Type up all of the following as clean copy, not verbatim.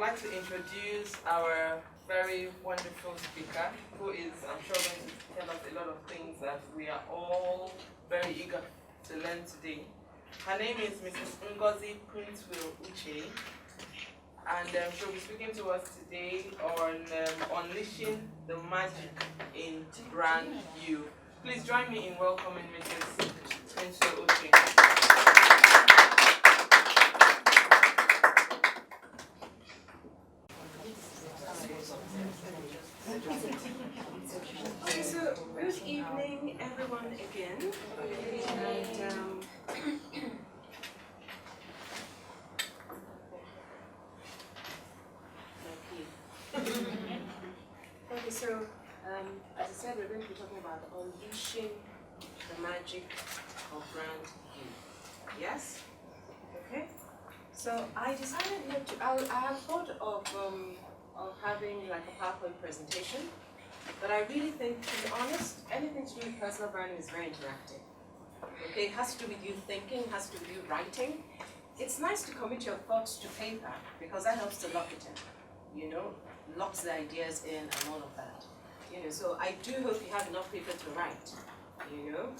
would like to introduce our very wonderful speaker, who is, I'm sure, going to tell us a lot of things that we are all very eager to learn today. Her name is Mrs Ngozi Princewill Utchay, and she'll be speaking to us today on unleashing the magic in brand you. Please join me in welcoming Mrs. Princewill Utchay. Okay, so good evening, everyone, again. And, okay, so as I said, we're going to be talking about unleashing the magic of brand you. Yes? Okay. So I decided not to. I have thought of having like a PowerPoint presentation. But I really think, to be honest, anything to do with personal branding is very interactive. Okay, it has to do with you thinking, has to do with you writing. It's nice to commit your thoughts to paper because that helps to lock it in, you know, locks the ideas in and all of that. You know, so I do hope you have enough paper to write, you know.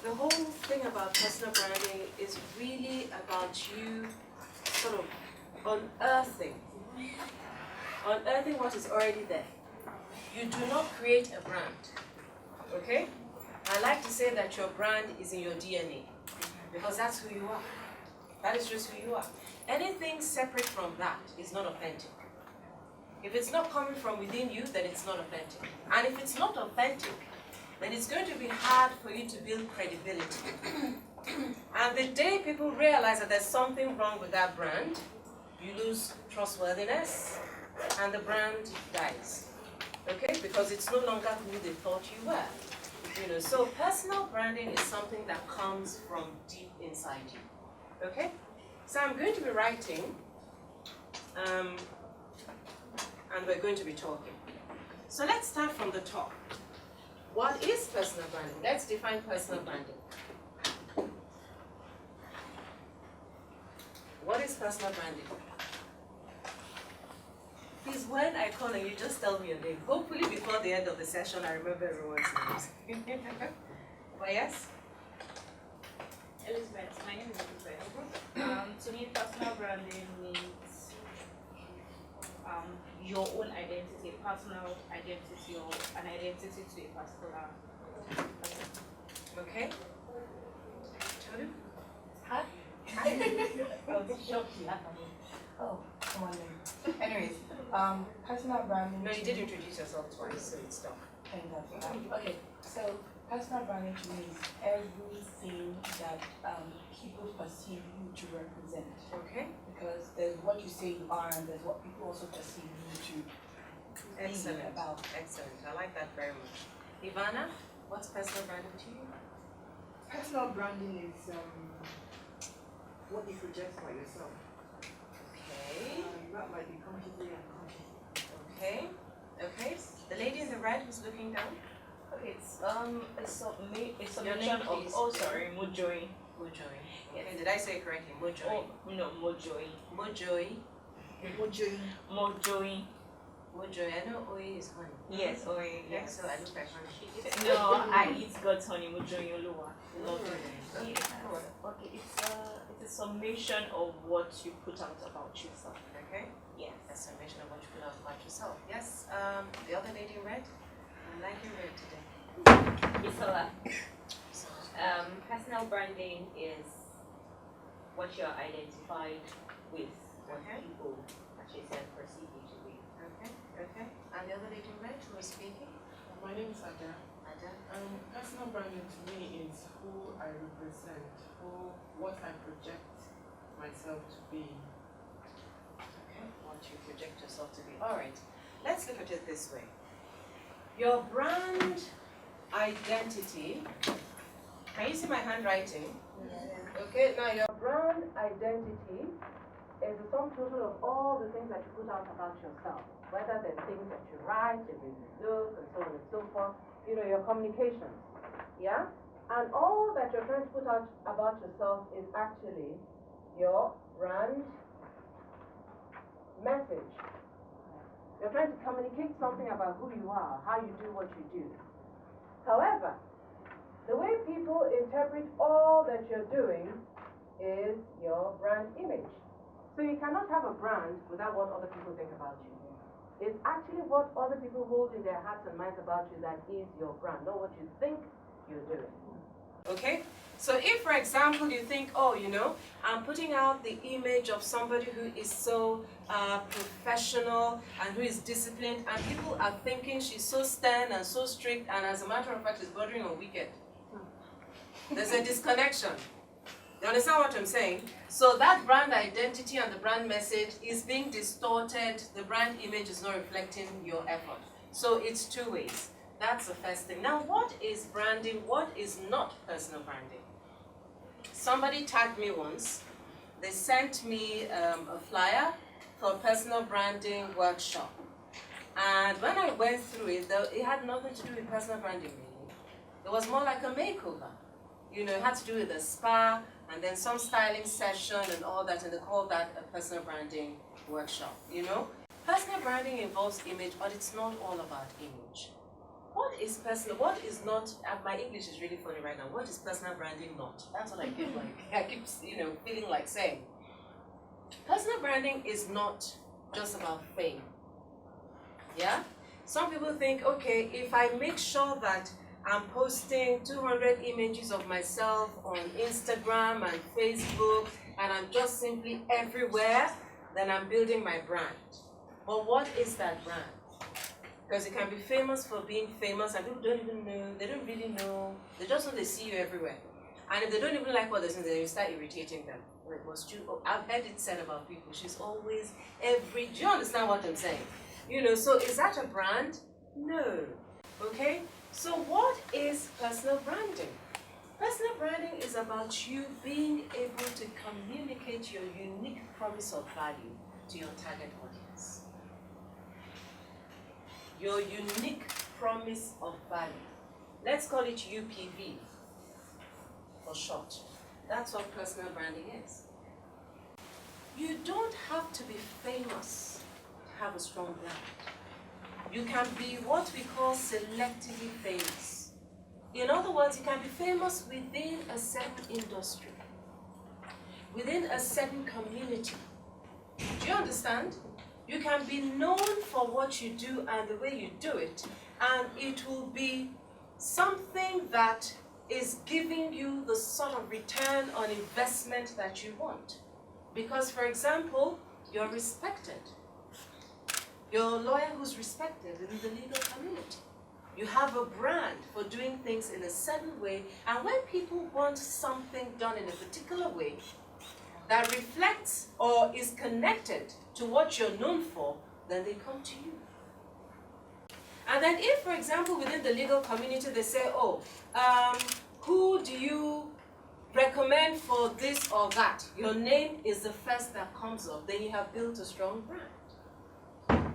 The whole thing about personal branding is really about you sort of unearthing what is already there. You do not create a brand, okay? I like to say that your brand is in your DNA, because that's who you are. That is just who you are. Anything separate from that is not authentic. If it's not coming from within you, then it's not authentic. And if it's not authentic, then it's going to be hard for you to build credibility. And the day people realize that there's something wrong with that brand, you lose trustworthiness, and the brand dies. Okay, because it's no longer who they thought you were. You know, so personal branding is something that comes from deep inside you. Okay, so I'm going to be writing, and we're going to be talking. So let's start from the top. What is personal branding? Let's define personal branding. What is personal branding? Please, when I call and you just tell me your name. Hopefully before the end of the session I remember everyone's names. But yes? Elizabeth, my name is Elizabeth. To me, personal branding means your own identity, personal identity, or an identity to a particular person. Okay. Tolu? Hi. I was shocked you laughed at me. Oh, come on then. Anyways, personal branding. No, you did introduce yourself twice, so it's done. Thank God for that. Okay, so personal branding to me is everything that people perceive you to represent. Okay. Because there's what you say you are, and there's what people also perceive you to Excellent. be about. Excellent. I like that very much. Ivana, what's personal branding to you? Personal branding is what you project for yourself. Okay. That might be consciously and unconsciously. Okay. Okay. The lady in the red who's looking down. Okay, it's a summation name, of, please. Mojoi. Mojoi. Okay, did I say it correctly? Mojoi. Oh, no, Mojoi. Mojoi. Mojoi. Mojoi. I know Oi is honey. Yes, Oi, Yeah, yes. so I look like honey. No, I eat God's honey, Mojoi Oluwa. Okay. Okay, it's a summation of what you put out about yourself. Okay. Yes. A summation of what you put out about yourself. Yes. The other lady in red. I'm liking red today. Isola. Personal branding is what you're identified with, what Okay. people, as you said, perceive you to be. Okay. Okay. And the other lady in red who is speaking. My name is Ada. Ada. Personal branding to me is who I represent, what I project myself to be. Okay. What you project yourself to be. All right. Let's look at it this way. Your brand identity. Can you see my handwriting? Yeah. Okay, now your brand identity is the sum total of all the things that you put out about yourself, whether they're things that you write, your business look, and so on and so forth, you know, your communications, yeah? And all that you're trying to put out about yourself is actually your brand message. You're trying to communicate something about who you are, how you do what you do. However, the way people interpret all that you're doing is your brand image. So you cannot have a brand without what other people think about you. It's actually what other people hold in their hearts and minds about you that is your brand, not what you think you're doing. Okay? So if, for example, you think, oh, you know, I'm putting out the image of somebody who is so professional and who is disciplined, and people are thinking she's so stern and so strict, and as a matter of fact, she's bordering on wicked. There's a disconnection. You understand what I'm saying? So that brand identity and the brand message is being distorted. The brand image is not reflecting your effort. So it's two ways. That's the first thing. Now, what is branding? What is not personal branding? Somebody tagged me once. They sent me a flyer for a personal branding workshop. And when I went through it, it had nothing to do with personal branding, really. It was more like a makeover. You know, it had to do with a spa and then some styling session and all that, and they called that a personal branding workshop, you know? Personal branding involves image, but it's not all about image. What is personal, what is not, my English is really funny right now, what is personal branding not? That's what I keep you know, feeling like saying. Personal branding is not just about fame, yeah? Some people think, okay, if I make sure that I'm posting 200 images of myself on Instagram and Facebook, and I'm just simply everywhere, then I'm building my brand. But what is that brand? Because you can be famous for being famous, and people don't even know, they don't really know, they just know they see you everywhere. And if they don't even like what they're saying, then you start irritating them. Well, it was true. Oh, I've heard it said about people, she's always do you understand what I'm saying? You know, so is that a brand? No. Okay? So what is personal branding? Personal branding is about you being able to communicate your unique promise of value to your target audience. Your unique promise of value. Let's call it UPV for short. That's what personal branding is. You don't have to be famous to have a strong brand. You can be what we call selectively famous. In other words, you can be famous within a certain industry, within a certain community. Do you understand? You can be known for what you do and the way you do it, and it will be something that is giving you the sort of return on investment that you want. Because, for example, you're respected. You're a lawyer who's respected in the legal community. You have a brand for doing things in a certain way, and when people want something done in a particular way that reflects or is connected to what you're known for, then they come to you. And then if, for example, within the legal community, they say, oh, who do you recommend for this or that? Your name is the first that comes up, then you have built a strong brand.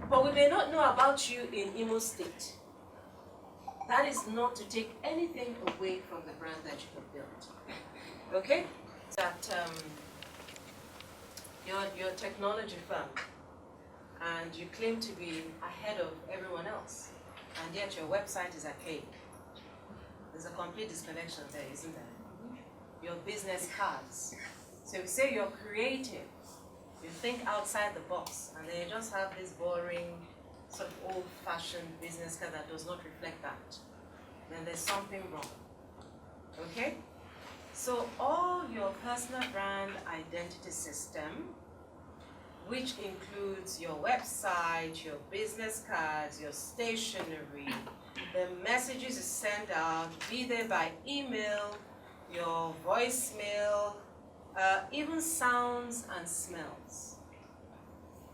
But we may not know about you in Imo State. That is not to take anything away from the brand that you have built. Okay? That you're a technology firm, and you claim to be ahead of everyone else, and yet your website is archaic. There's a complete disconnection there, isn't there? Your business cards. So we say you're creative. You think outside the box, and then you just have this boring, sort of old-fashioned business card that does not reflect that. Then there's something wrong. Okay? So all your personal brand identity system, which includes your website, your business cards, your stationery, the messages you send out, be they by email, your voicemail, even sounds and smells.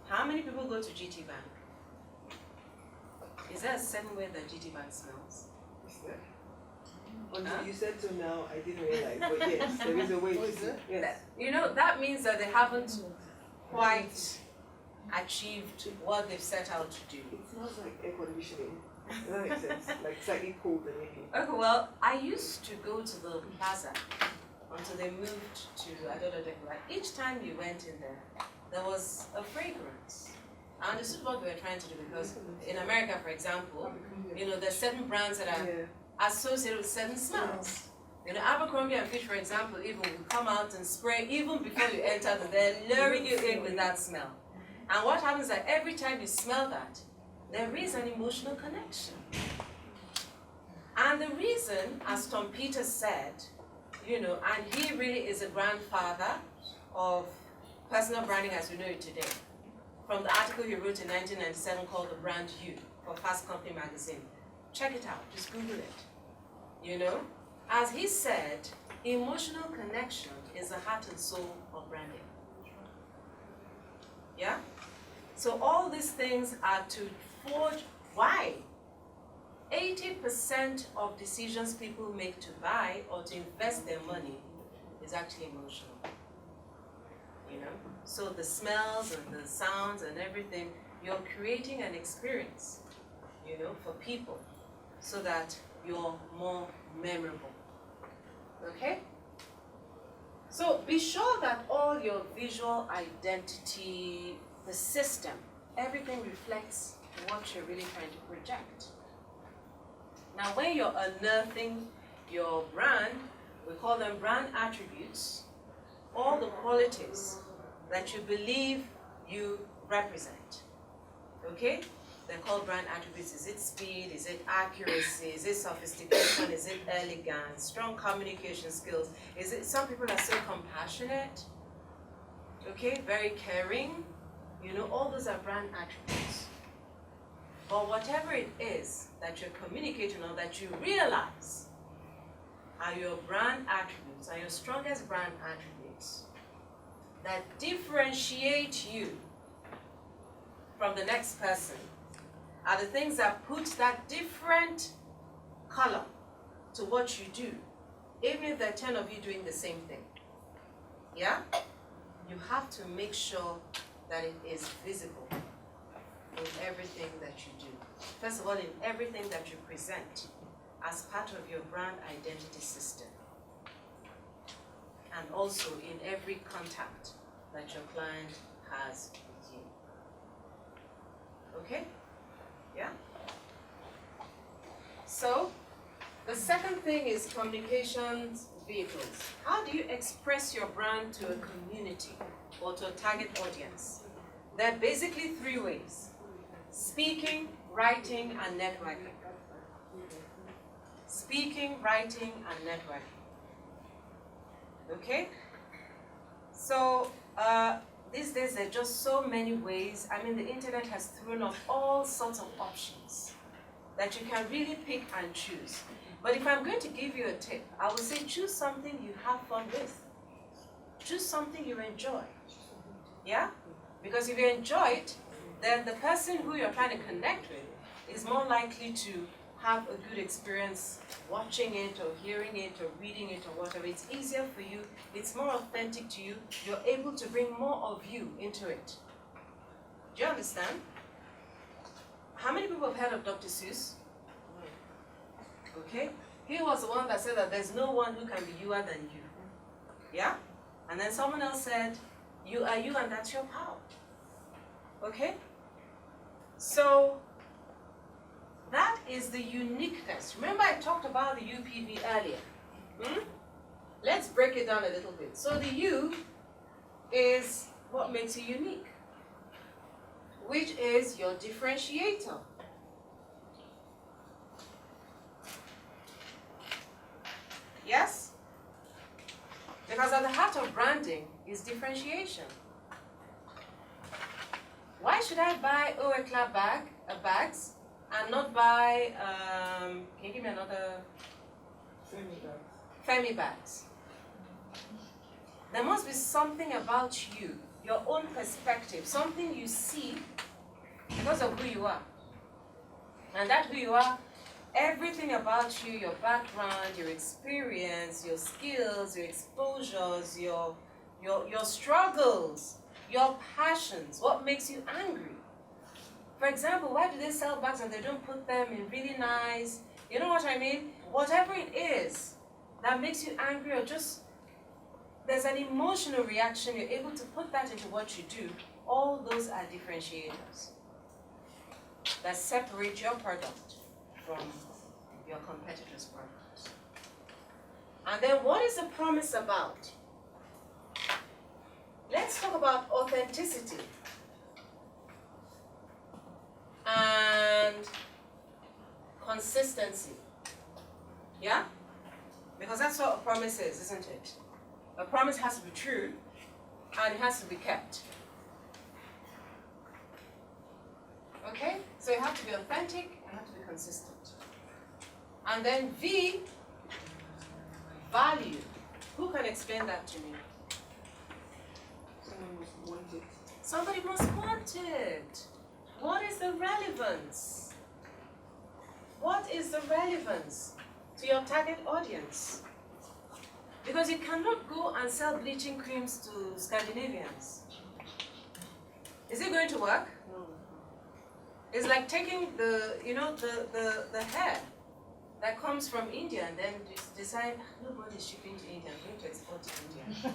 How many people go to GT Bank? Is there a certain way that GT Bank smells? Is there? Until you said so now, I didn't realize, but yes, there is a way to see. Yes. You know, that means that they haven't quite achieved what they've set out to do. It smells like air conditioning. Does that make sense? Like slightly cold and maybe. Okay, well, I used to go to the plaza until they moved to, I don't know, like each time you went in there, there was a fragrance. I understood what we were trying to do because in America, for example, there's certain brands that are associated with certain smells. Abercrombie and Fitch, for example, even will come out and spray even before you enter, they're luring you in with that smell. And what happens is that every time you smell that, there is an emotional connection. And the reason, as Tom Peters said, and he really is a grandfather of personal branding as we know it today. From the article he wrote in 1997 called The Brand You for Fast Company magazine. Check it out, just Google it. As he said, emotional connection is the heart and soul of branding. Yeah? So all these things are to forge. Why? 80% of decisions people make to buy or to invest their money is actually emotional. So the smells and the sounds and everything, you're creating an experience, for people so that you're more memorable. Okay? So be sure that all your visual identity, the system, everything reflects what you're really trying to project. Now when you're unearthing your brand, we call them brand attributes, all the qualities that you believe you represent. Okay? They're called brand attributes. Is it speed? Is it accuracy? Is it sophistication? Is it elegance? Strong communication skills? Is it, some people are so compassionate, okay, very caring. All those are brand attributes. But whatever it is that you're communicating or that you realize are your brand attributes, are your strongest brand attributes that differentiate you from the next person, are the things that put that different color to what you do, even if there are 10 of you doing the same thing. Yeah? You have to make sure that it is visible in everything that you do. First of all, in everything that you present as part of your brand identity system. And also in every contact that your client has with you. Okay? Yeah? So, the second thing is communications vehicles. How do you express your brand to a community or to a target audience? There are basically 3 ways: speaking, writing, and networking. Speaking, writing, and networking. Okay? So, these days there are just so many ways. I mean, the internet has thrown up all sorts of options that you can really pick and choose. But if I'm going to give you a tip, I would say choose something you have fun with. Choose something you enjoy. Yeah? Because if you enjoy it, then the person who you're trying to connect with is more likely to have a good experience watching it or hearing it or reading it or whatever. It's easier for you, it's more authentic to you, you're able to bring more of you into it. Do you understand? How many people have heard of Dr. Seuss? Okay? He was the one that said that there's no one who can be youer than you. Yeah? And then someone else said, you are you and that's your power. Okay? So, that is the uniqueness. Remember I talked about the UPV earlier. Let's break it down a little bit. So the U is what makes you unique, which is your differentiator. Yes? Because at the heart of branding is differentiation. Why should I buy Oekla bags and not buy, can you give me another? Femi bags. There must be something about you, your own perspective, something you see because of who you are. And that who you are, everything about you, your background, your experience, your skills, your exposures, your struggles, your passions, what makes you angry. For example, why do they sell bags and they don't put them in really nice, you know what I mean? Whatever it is that makes you angry or just, there's an emotional reaction, you're able to put that into what you do all those are differentiators that separate your product from your competitor's product. And then what is the promise about? Let's talk about authenticity and consistency. Yeah? Because that's what a promise is, isn't it? A promise has to be true and it has to be kept. Okay? So you have to be authentic and you have to be consistent. And then V, value. Who can explain that to me? Someone must want it. Somebody must want it. What is the relevance? What is the relevance to your target audience? Because you cannot go and sell bleaching creams to Scandinavians. Is it going to work? No. It's like taking the, the hair that comes from India and then decide nobody's shipping to India, I'm going to export to India.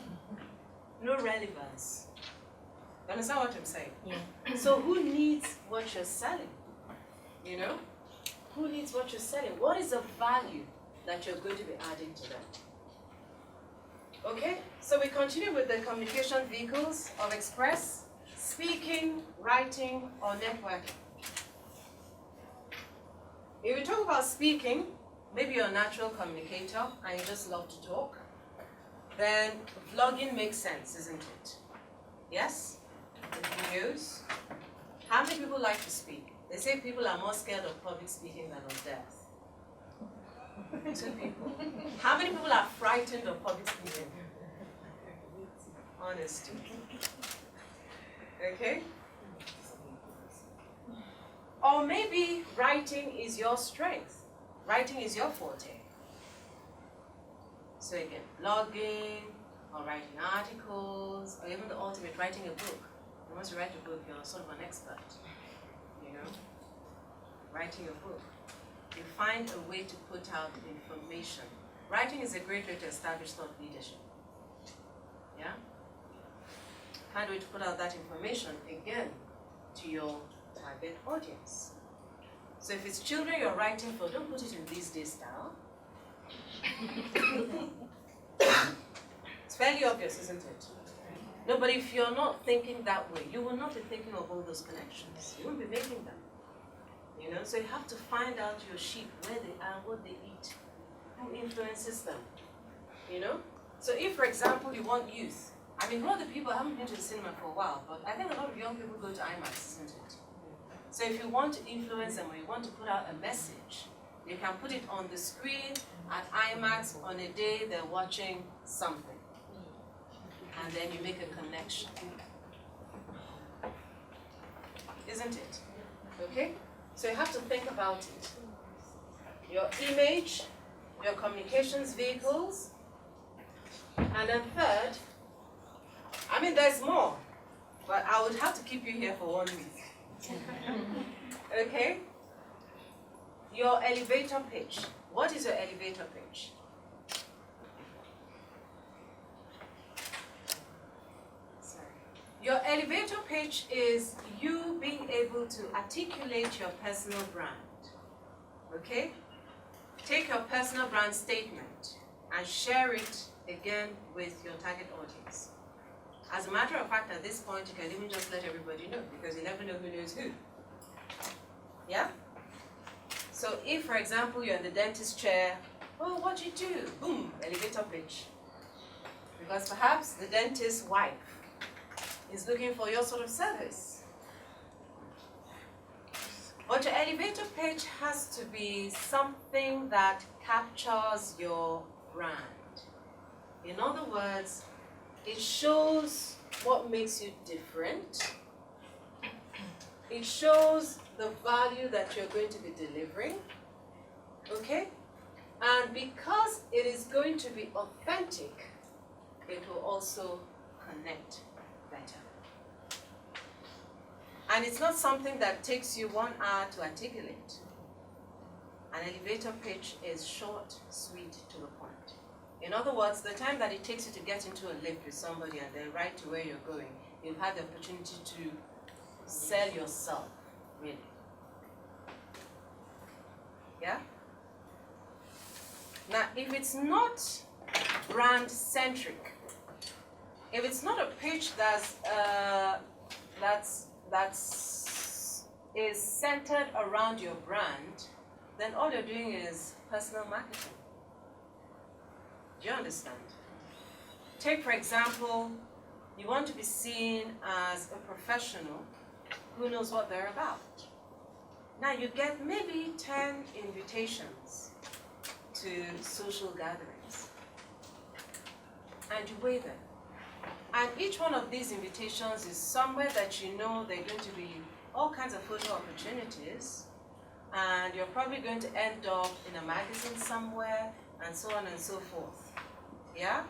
No relevance. You understand what I'm saying? Yeah. So who needs what you're selling? You know? Who needs what you're selling? What is the value that you're going to be adding to them? Okay, so we continue with the communication vehicles of express, speaking, writing, or networking. If we talk about speaking, maybe you're a natural communicator and you just love to talk, then vlogging makes sense, isn't it? Yes? With videos. How many people like to speak? They say people are more scared of public speaking than of death. 2 people. How many people are frightened of public speaking? Honesty. Okay? Or maybe writing is your strength. Writing is your forte. So again, blogging, or writing articles, or even the ultimate, writing a book. And once you write a book, you're sort of an expert. You know? Writing a book. You find a way to put out information. Writing is a great way to establish thought leadership. Yeah? Find a way to put out that information, again, to your target audience. So if it's children you're writing for, don't put it in these days style. It's fairly obvious, isn't it? No, but if you're not thinking that way, you will not be thinking of all those connections. You won't be making them. You know, so you have to find out your sheep, where they are, what they eat, who influences them. You know? So if, for example, you want youth, I mean, a lot of people haven't been to the cinema for a while, but I think a lot of young people go to IMAX, isn't it? So if you want to influence them or you want to put out a message, you can put it on the screen at IMAX on a day they're watching something. And then you make a connection. Isn't it? Okay? So you have to think about it. Your image, your communications vehicles, and then third, I mean there's more, but I would have to keep you here for 1 week. Okay? Your elevator pitch. What is your elevator pitch? Sorry. Your elevator pitch is you being able to articulate your personal brand. Okay? Take your personal brand statement and share it again with your target audience. As a matter of fact, at this point, you can even just let everybody know because you never know who knows who. Yeah? So if, for example, you're in the dentist chair, oh, what do you do? Boom, elevator pitch. Because perhaps the dentist's wife is looking for your sort of service. But your elevator pitch has to be something that captures your brand. In other words, it shows what makes you different. It shows the value that you're going to be delivering. Okay? And because it is going to be authentic, it will also connect better. And it's not something that takes you 1 hour to articulate. An elevator pitch is short, sweet, to the point. In other words, the time that it takes you to get into a lift with somebody and then right to where you're going you've had the opportunity to sell yourself, really. Yeah? Now, if it's not brand centric, if it's not a pitch is centered around your brand, then all you're doing is personal marketing. Do you understand? Take, for example, you want to be seen as a professional who knows what they're about. Now you get maybe 10 invitations to social gatherings, and you weigh them. And each one of these invitations is somewhere that you know there are going to be all kinds of photo opportunities, and you're probably going to end up in a magazine somewhere, and so on and so forth. Yeah?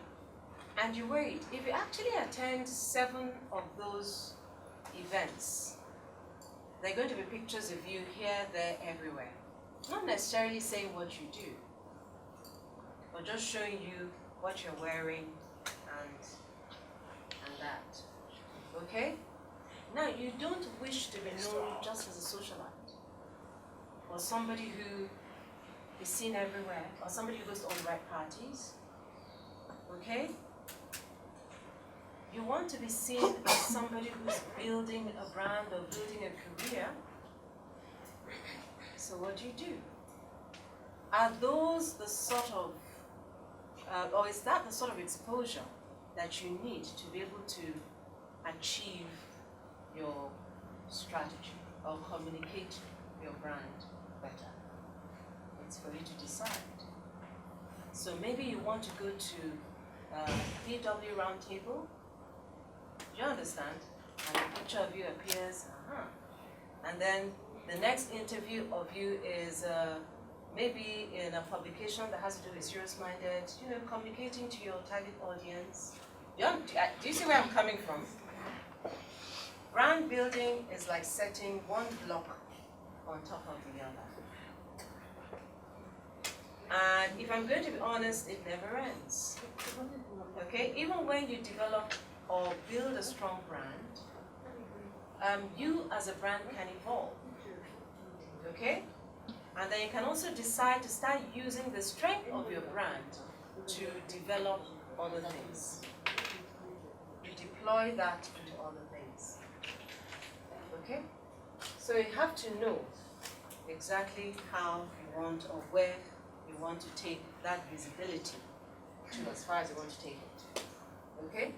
And you wait. If you actually attend 7 of those events, there are going to be pictures of you here, there, everywhere. Not necessarily saying what you do, but just showing you what you're wearing and that. Okay? Now, you don't wish to be known just as a socialite, or somebody who is seen everywhere, or somebody who goes to all the right parties. Okay? You want to be seen as somebody who's building a brand or building a career. So what do? Are those the sort of, or is that the sort of exposure that you need to be able to achieve your strategy or communicate your brand better? It's for you to decide. So maybe you want to go to PW Roundtable. Do you understand? And a picture of you appears, and then the next interview of you is maybe in a publication that has to do with serious-minded, communicating to your target audience. Do you see where I'm coming from? Brand building is like setting one block on top of the other. And if I'm going to be honest, it never ends. Okay? Even when you develop or build a strong brand, you as a brand can evolve. Okay? And then you can also decide to start using the strength of your brand to develop other things. You deploy that into other things. Okay? So you have to know exactly how you want or where you want to take that visibility to, as far as you want to take it. Okay?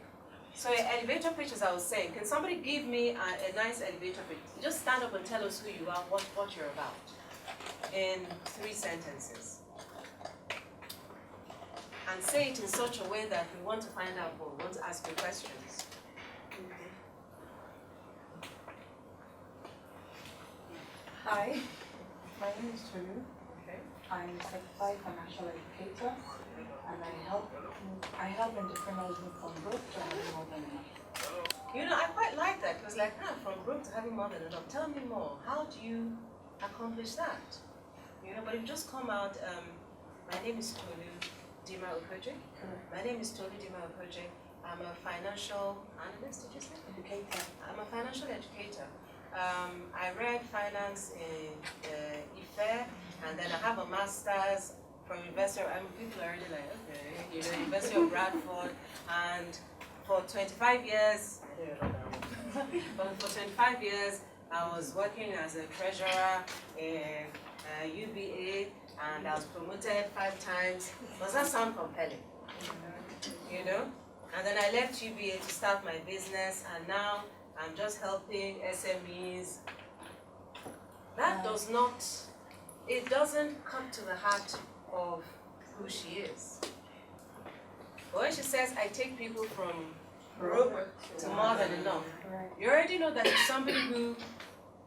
So elevator pitch, as I was saying, can somebody give me a nice elevator pitch? Just stand up and tell us who you are, what you're about, in 3 sentences. And say it in such a way that we want to find out more, we want to ask you questions. Hi, my name is Tolu. Okay. I'm a certified financial educator, and I help entrepreneurs move from broke to having more than enough. I quite like that, because from broke to having more than enough. Tell me more. How do you accomplish that? But if you just come out, my name is Tolu Dima Okoje. My name is Tolu Dima Okoje. I'm a financial analyst, did you say? Educator. I'm a financial educator. I read finance in IFE, and then I have a master's from University of, people are already like, okay, University of Bradford, and for 25 years, I was working as a treasurer in UBA, and I was promoted 5 times. Does that sound compelling? And then I left UBA to start my business, and now I'm just helping SMEs. That it doesn't come to the heart of who she is. But when she says, I take people from broke to more than enough, you already know that it's somebody who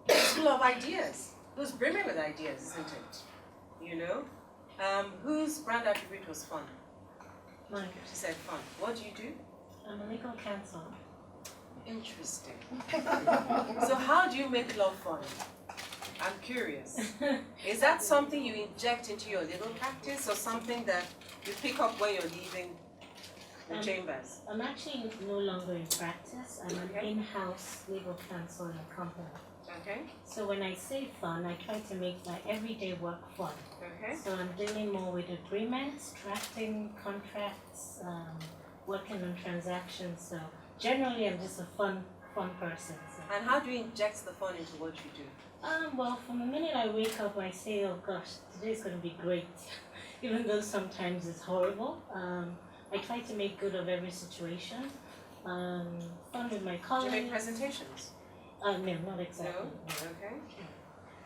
is full of ideas, who's brimming with ideas, isn't it? Whose brand attribute was fun? Mine. She said fun. What do you do? I'm a legal counsel. Interesting. So how do you make love fun? I'm curious. Is that something you inject into your legal practice, or something that you pick up when you're leaving The chambers. I'm actually no longer in practice. I'm an Okay. in-house legal counsel in a company. Okay. So when I say fun, I try to make my everyday work fun. Okay. So I'm dealing more with agreements, drafting contracts, working on transactions. So generally, I'm just a fun person. So. And how do you inject the fun into what you do? Well, from the minute I wake up, I say, "Oh gosh, today's going to be great," even though sometimes it's horrible. I try to make good of every situation. Fun with my Do you colleagues. make presentations? No, not exactly. No? Okay.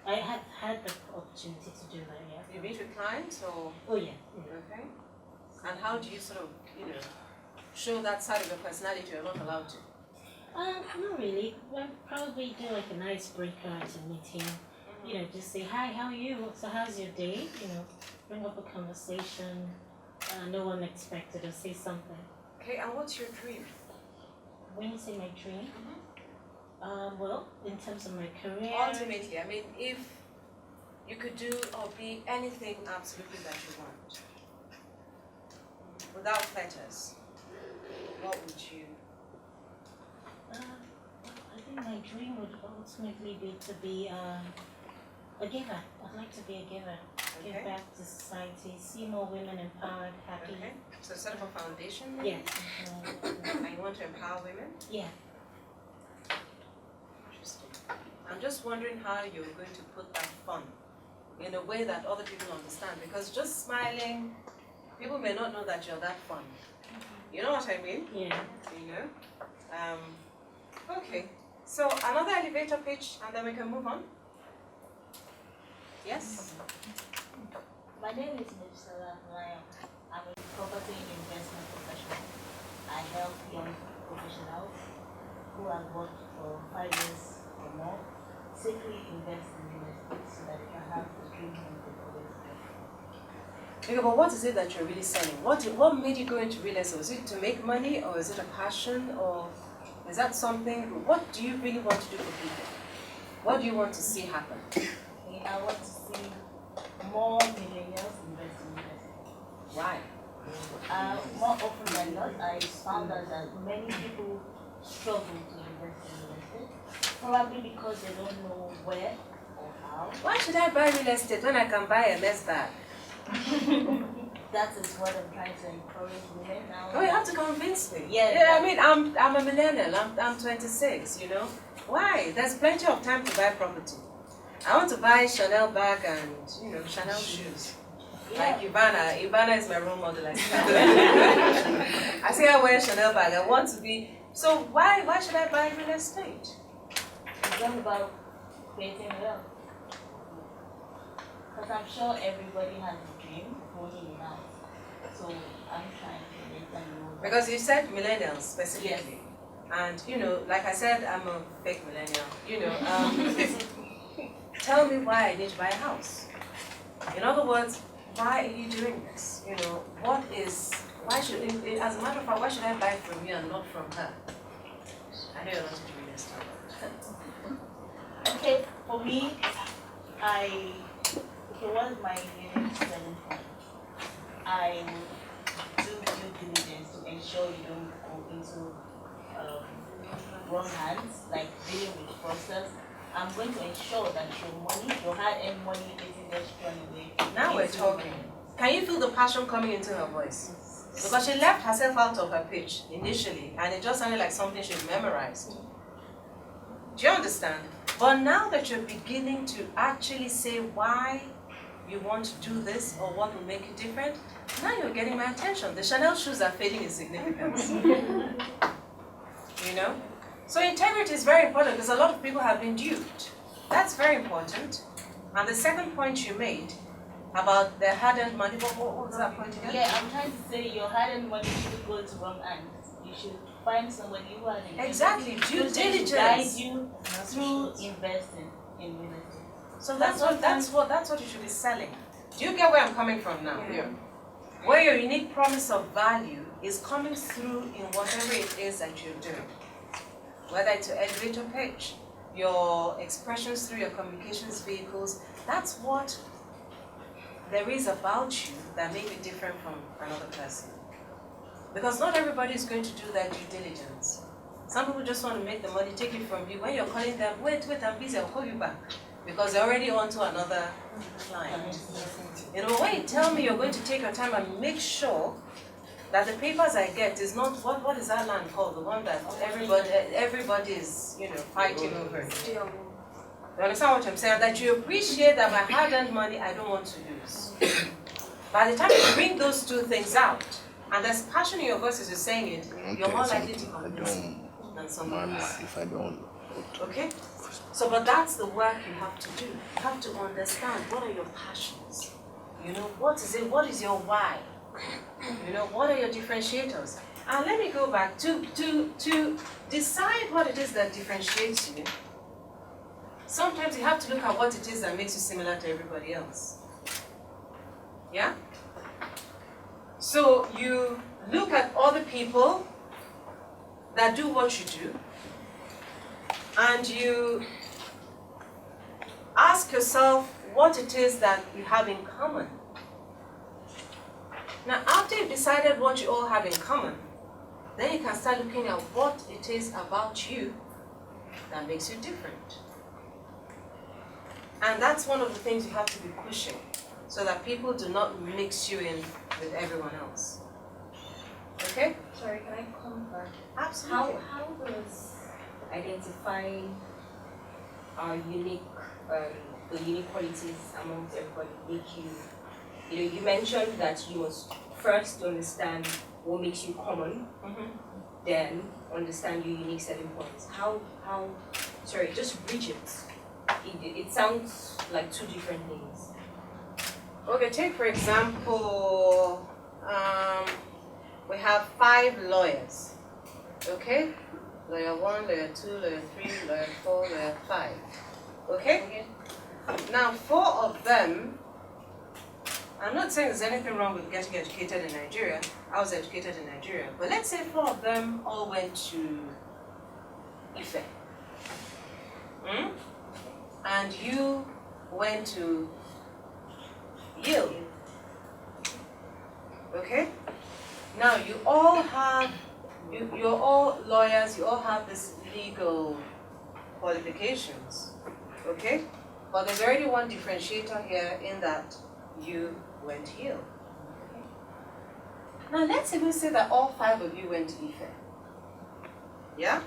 I have had the opportunity to do that, yeah. You meet with clients or? Oh, yeah. Yeah. Okay. And how do you sort of, show that side of your personality you're not allowed to? Not really. I'll probably do like an icebreaker at a meeting. Just say, "Hi, how are you? So how's your day?" Bring up a conversation. No unexpected, or say something. Okay, and what's your dream? When you say my dream, well, in terms of my career, Ultimately, I mean, if you could do or be anything absolutely that you want, without fetters, what would you? I think my dream would ultimately be to be a giver. I'd like to be a giver. Okay. Give back to society, see more women empowered, happy. Okay. So set up a foundation. Yes. And you want to empower women? Yeah. Interesting. I'm just wondering how you're going to put that fun in a way that other people understand, because just smiling, people may not know that you're that fun. You know what I mean? Yeah. Okay. So another elevator pitch, and then we can move on. Yes. My name is Mrs Ngozi. I'm a property investment professional. I help young professionals who have worked for 5 years or more safely invest in real estate so that they can have the dream home they always dream. Okay, but what is it that you're really selling? What made you go into real estate? Was it to make money, or is it a passion, or is that something? What do you really want to do for people? What do you want to see happen? Okay, I want to see more millennials invest in real estate. Why? More often than not, I found out that many people struggle to invest in real estate, probably because they don't know where or how. Why should I buy real estate when I can buy a mess bag? That is what I'm trying to encourage women now. Oh, you have to convince me. Yeah, I mean, I'm a millennial. I'm 26. Why? There's plenty of time to buy property. I want to buy Chanel bag and Chanel shoes. Like Ivana. Ivana is my role model. I see her wear Chanel bag. I want to be. So why should I buy real estate? It's all about creating wealth. Because I'm sure everybody has a dream of owning a house. So I'm trying to let them know. Because you said millennials specifically. And like I said, I'm a fake millennial. Tell me why I need to buy a house. In other words, why are you doing this? Why should, as a matter of fact, why should I buy from you and not from her? I know you're not doing this time. Okay, for me, if it was my unique selling point, I would do due diligence to ensure you don't go into wrong hands, like dealing with process. I'm going to ensure that your hard-earned money isn't just thrown away. Now we're talking. Can you feel the passion coming into her voice? Because she left herself out of her pitch initially, and it just sounded like something she'd memorized. Do you understand? But now that you're beginning to actually say why you want to do this or what will make you different, now you're getting my attention. The Chanel shoes are fading in significance. So integrity is very important because a lot of people have been duped. That's very important. And the second point you made about the hard-earned money, what was that point again? Yeah, I'm trying to say your hard-earned money should go to wrong hands. You should find somebody who has a Exactly, due diligence. Guide you through investing in real estate. So that's what you should be selling. Do you get where I'm coming from now? Yeah. Where your unique promise of value is coming through in whatever it is that you're doing. Whether it's your elevator pitch, your expressions through your communications vehicles, that's what there is about you that may be different from another person. Because not everybody is going to do that due diligence. Some people just want to make the money, take it from you. When you're calling them, wait, I'm busy, I'll call you back. Because they're already on to another client. You know, when you tell me you're going to take your time and make sure that the papers I get is not, what is that land called? The one that everybody is, you know, fighting over. You understand what I'm saying? That you appreciate that my hard-earned money I don't want to lose. By the time you bring those two things out, and there's passion in your voice as you're saying it, you're more likely to convince me than someone else. If I don't. Okay? So, but that's the work you have to do. You have to understand what are your passions. You know, what is it? What is your why? You know, what are your differentiators? And let me go back to decide what it is that differentiates you. Sometimes you have to look at what it is that makes you similar to everybody else. Yeah? So you look at other people that do what you do, and you ask yourself what it is that you have in common. Now, after you've decided what you all have in common, then you can start looking at what it is about you that makes you different. And that's one of the things you have to be pushing, so that people do not mix you in with everyone else. Okay? Sorry, can I come back? Absolutely. How does identifying our unique, the unique qualities amongst everybody make you, you know, you mentioned that you must first understand what makes you common, then understand your unique selling points. Sorry, just bridge it. It sounds like two different things. Okay, take for example, we have 5 lawyers, okay? Lawyer 1, lawyer 2, lawyer 3, lawyer 4, lawyer 5, okay? Now 4 of them, I'm not saying there's anything wrong with getting educated in Nigeria. I was educated in Nigeria, but let's say 4 of them all went to Ife. And you went to Yale. Okay? Now you all have, you're all lawyers, you all have this legal qualifications. Okay? But there's already one differentiator here in that you went to Yale. Now let's even say that all 5 of you went to Ife. Yeah?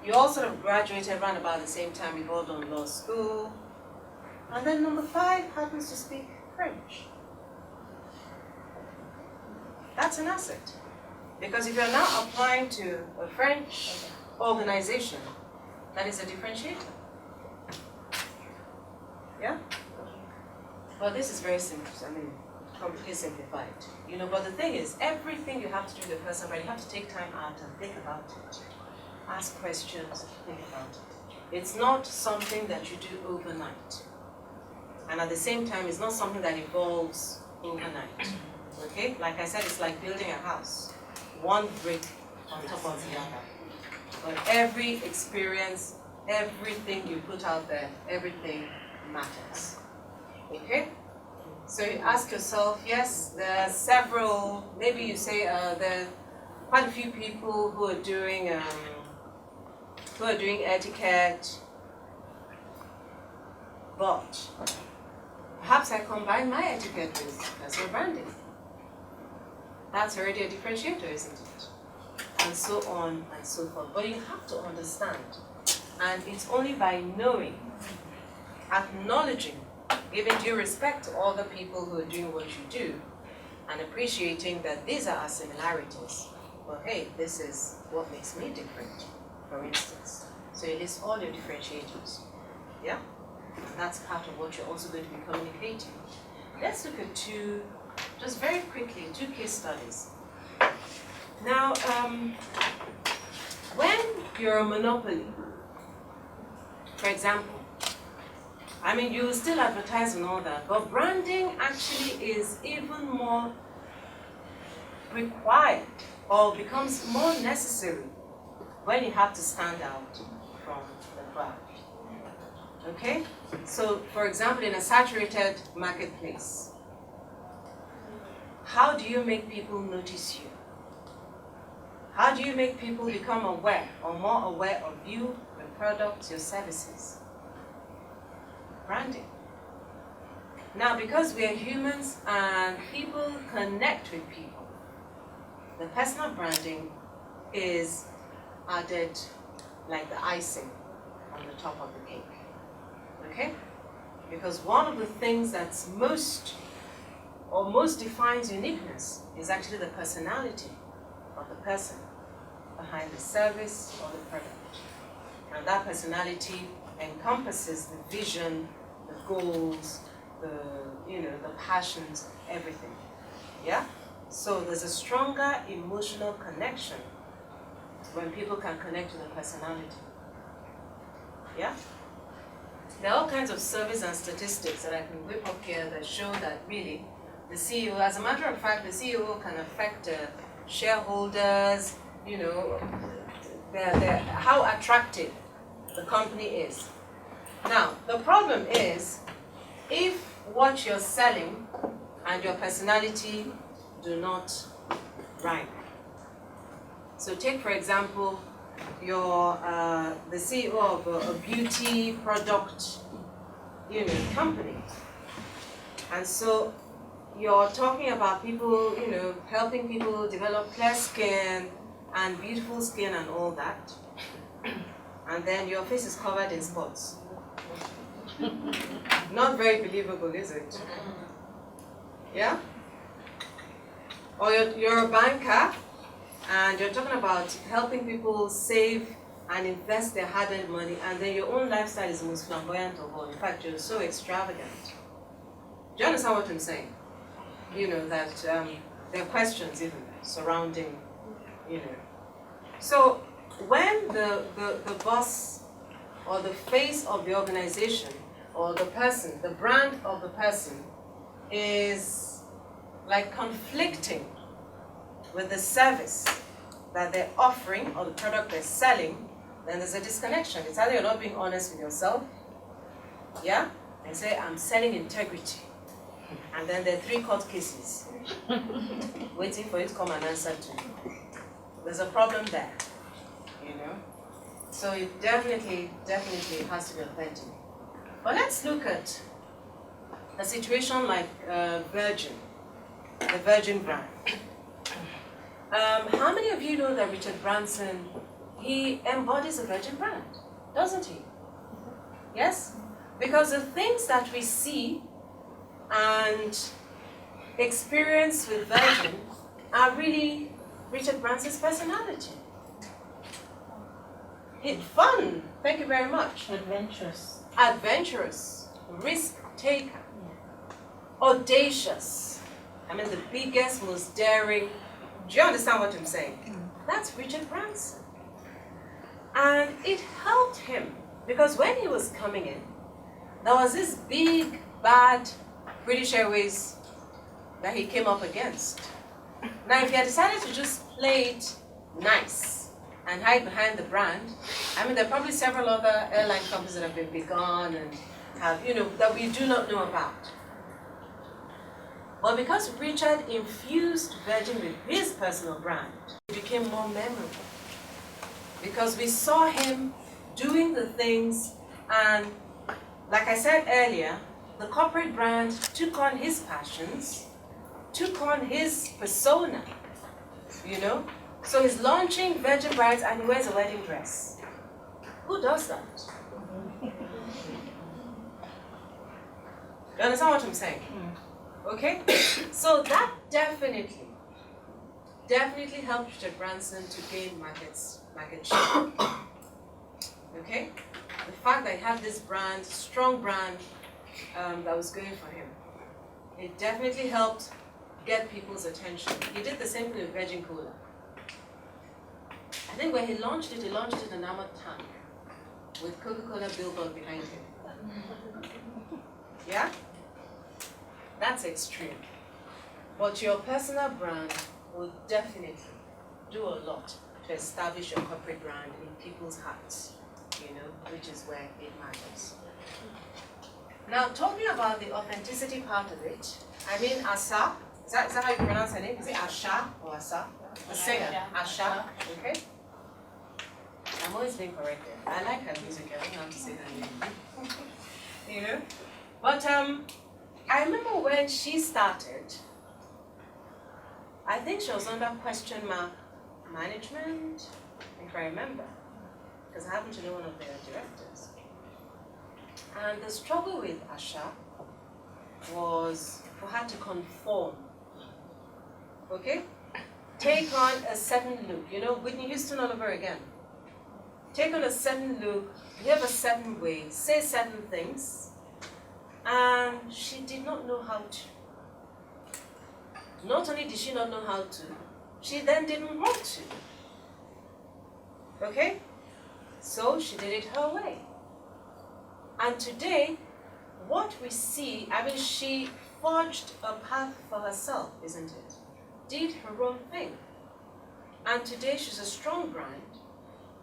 You all sort of graduated around about the same time, you've all done law school. And then number 5 happens to speak French. That's an asset. Because if you're now applying to a French organization, that is a differentiator. Yeah? Well, this is very simple. I mean, completely simplified. You know, but the thing is, everything you have to do with the person, but you have to take time out and think about it. Ask questions, think about it. It's not something that you do overnight. And at the same time, it's not something that evolves overnight. Okay? Like I said, it's like building a house. One brick on top of the other. But every experience, everything you put out there, everything matters. Okay? So you ask yourself, yes, there are several, maybe you say there are quite a few people who are doing etiquette, but perhaps I combine my etiquette with personal branding. That's already a differentiator, isn't it? And so on and so forth. But you have to understand, and it's only by knowing, acknowledging, giving due respect to all the people who are doing what you do, and appreciating that these are our similarities. Well, hey, this is what makes me different, for instance. So you list all your differentiators. Yeah? And that's part of what you're also going to be communicating. Let's look at 2, just very quickly, 2 case studies. Now, when you're a monopoly, for example, I mean, you still advertise and all that, but branding actually is even more required or becomes more necessary when you have to stand out from the crowd. Okay? So, for example, in a saturated marketplace, how do you make people notice you? How do you make people become aware or more aware of you, your products, your services? Branding. Now, because we are humans and people connect with people, the personal branding is added like the icing on the top of the cake. Okay? Because one of the things that's most defines uniqueness is actually the personality of the person behind the service or the product. And that personality encompasses the vision, the goals, the passions, everything. Yeah? So there's a stronger emotional connection when people can connect to the personality. Yeah? There are all kinds of surveys and statistics that I can whip up here that show that really the CEO, as a matter of fact, the CEO can affect shareholders, how attractive the company is. Now, the problem is, if what you're selling and your personality do not rhyme. So take, for example, the CEO of a beauty product, company. And so you're talking about people, helping people develop clear skin and beautiful skin and all that. And then your face is covered in spots. Not very believable, is it? Yeah? Or you're a banker and you're talking about helping people save and invest their hard-earned money, and then your own lifestyle is the most flamboyant of all. In fact, you're so extravagant. Do you understand what I'm saying? That there are questions even surrounding, So when the boss or the face of the organization or the person, the brand of the person is like conflicting with the service that they're offering or the product they're selling, then there's a disconnection. It's either you're not being honest with yourself, yeah, and say, I'm selling integrity. And then there are 3 court cases waiting for you to come and answer to. There's a problem there, So it definitely has to be authentic. But let's look at a situation like Virgin, the Virgin brand. How many of you know that Richard Branson, he embodies a Virgin brand, doesn't he? Yes? Because the things that we see and experience with Virgin are really Richard Branson's personality. Fun, thank you very much. Adventurous. Adventurous, risk taker, audacious. I mean the biggest, most daring. Do you understand what I'm saying? That's Richard Branson. And it helped him because when he was coming in, there was this big, bad British Airways that he came up against. Now, if he had decided to just play it nice and hide behind the brand, I mean, there are probably several other airline companies that have been begun and have, that we do not know about. But because Richard infused Virgin with his personal brand, it became more memorable. Because we saw him doing the things, and like I said earlier, the corporate brand took on his passions, took on his persona, So he's launching Virgin Brides and he wears a wedding dress. Who does that? You understand what I'm saying? Okay? So that definitely helped Richard Branson to gain market share. Okay? The fact that he had this brand, strong brand, that was going for him, it definitely helped get people's attention. He did the same thing with Virgin Cola. I think when he launched it in an armored tank with Coca-Cola billboard behind him. Yeah? That's extreme. But your personal brand will definitely do a lot to establish your corporate brand in people's hearts, which is where it matters. Now, talking about the authenticity part of it, I mean, ASAP, Is that how you pronounce her name? Is it Asha or Asa? The singer, Asha. Okay. I'm always being corrected. I like her music. I don't know how to say her name. You know. But I remember when she started. I think she was under question mark management, if I remember, because I happen to know one of their directors. And the struggle with Asha was for her to conform. Okay? Take on a certain look. You know, Whitney Houston all over again. Take on a certain look, behave a certain way, say certain things, and she did not know how to. Not only did she not know how to, she then didn't want to. Okay? So she did it her way. And today, what we see, I mean, she forged a path for herself, isn't it? Did her own thing. And today she's a strong brand.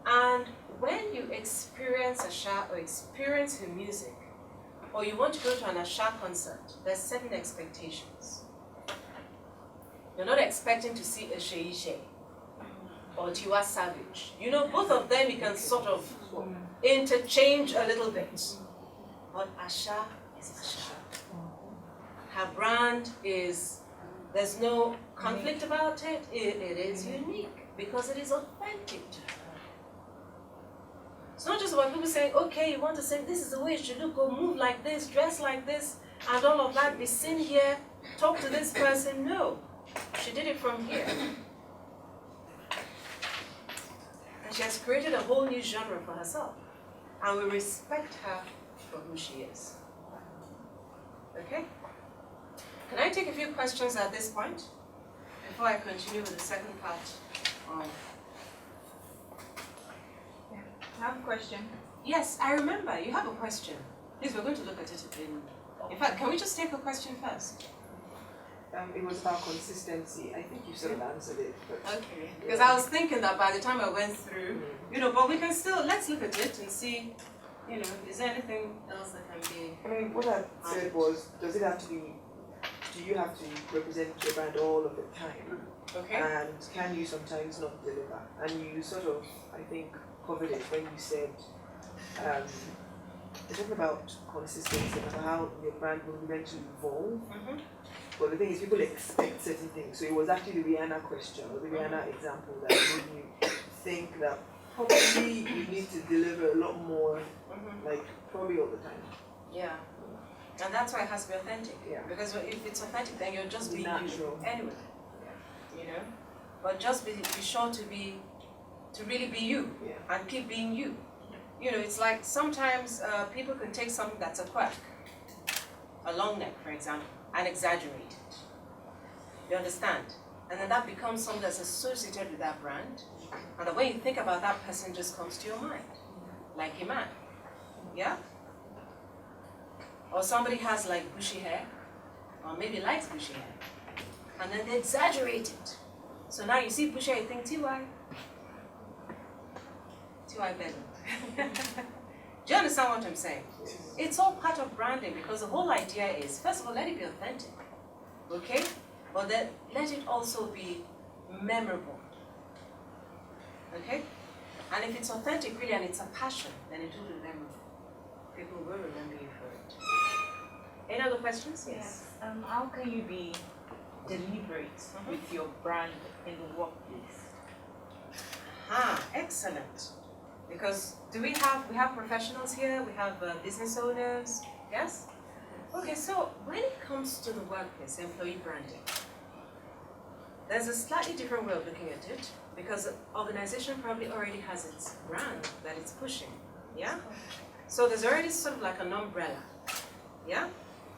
And when you experience Asha or experience her music, or you want to go to an Asha concert, there's certain expectations. You're not expecting to see a Shei or Tiwa Savage. You know, both of them you can sort of interchange a little bit. But Asha is Asha. Her brand is, there's no conflict about it. It is unique because it is authentic to her. It's not just about people saying, okay, you want to say this is the way you should look, or move like this, dress like this, and all of that, be seen here, talk to this person. No. She did it from here. And she has created a whole new genre for herself. And we respect her for who she is. Okay? Can I take a few questions at this point before I continue with the second part? I have a question. Yes, I remember. You have a question. Please, we're going to look at it in fact, can we just take a question first? It was about consistency. I think you sort of answered it. But Okay. Because I was thinking that by the time I went through, you know, but we can still, let's look at it and see, you know, is there anything else that can be... I mean, what I said was, does it have to be, do you have to represent your brand all of the time? Okay. And can you sometimes not deliver? And you sort of, I think, covered it when you said, you're talking about consistency and how your brand will eventually evolve. Mm-hmm. But the thing is, people expect certain things. So it was actually the Rihanna question or the Rihanna example that made you think that probably you need to deliver a lot more, like probably all the time. Yeah. And that's why it has to be authentic. Yeah. Because if it's authentic, then you're just being Natural. you anyway. You know? But just be sure to really be you and keep being you. You know, it's like sometimes people can take something that's a quirk, a long neck, for example, and exaggerate it. You understand? And then that becomes something that's associated with that brand. And the way you think about that person just comes to your mind. Like a man. Yeah? Or somebody has like bushy hair, or maybe likes bushy hair. And then they exaggerate it. So now you see bushy hair, you think TY. TY better. Do you understand what I'm saying? It's all part of branding because the whole idea is, first of all, let it be authentic. Okay? But then let it also be memorable. Okay? And if it's authentic really and it's a passion, then it will be memorable. People will remember you for it. Any other questions? Yes. How can you be deliberate with your brand in the workplace? Excellent. Because we have professionals here, we have business owners, yes? Okay, so when it comes to the workplace, employee branding, there's a slightly different way of looking at it because the organization probably already has its brand that it's pushing, yeah? So there's already sort of like an umbrella, yeah?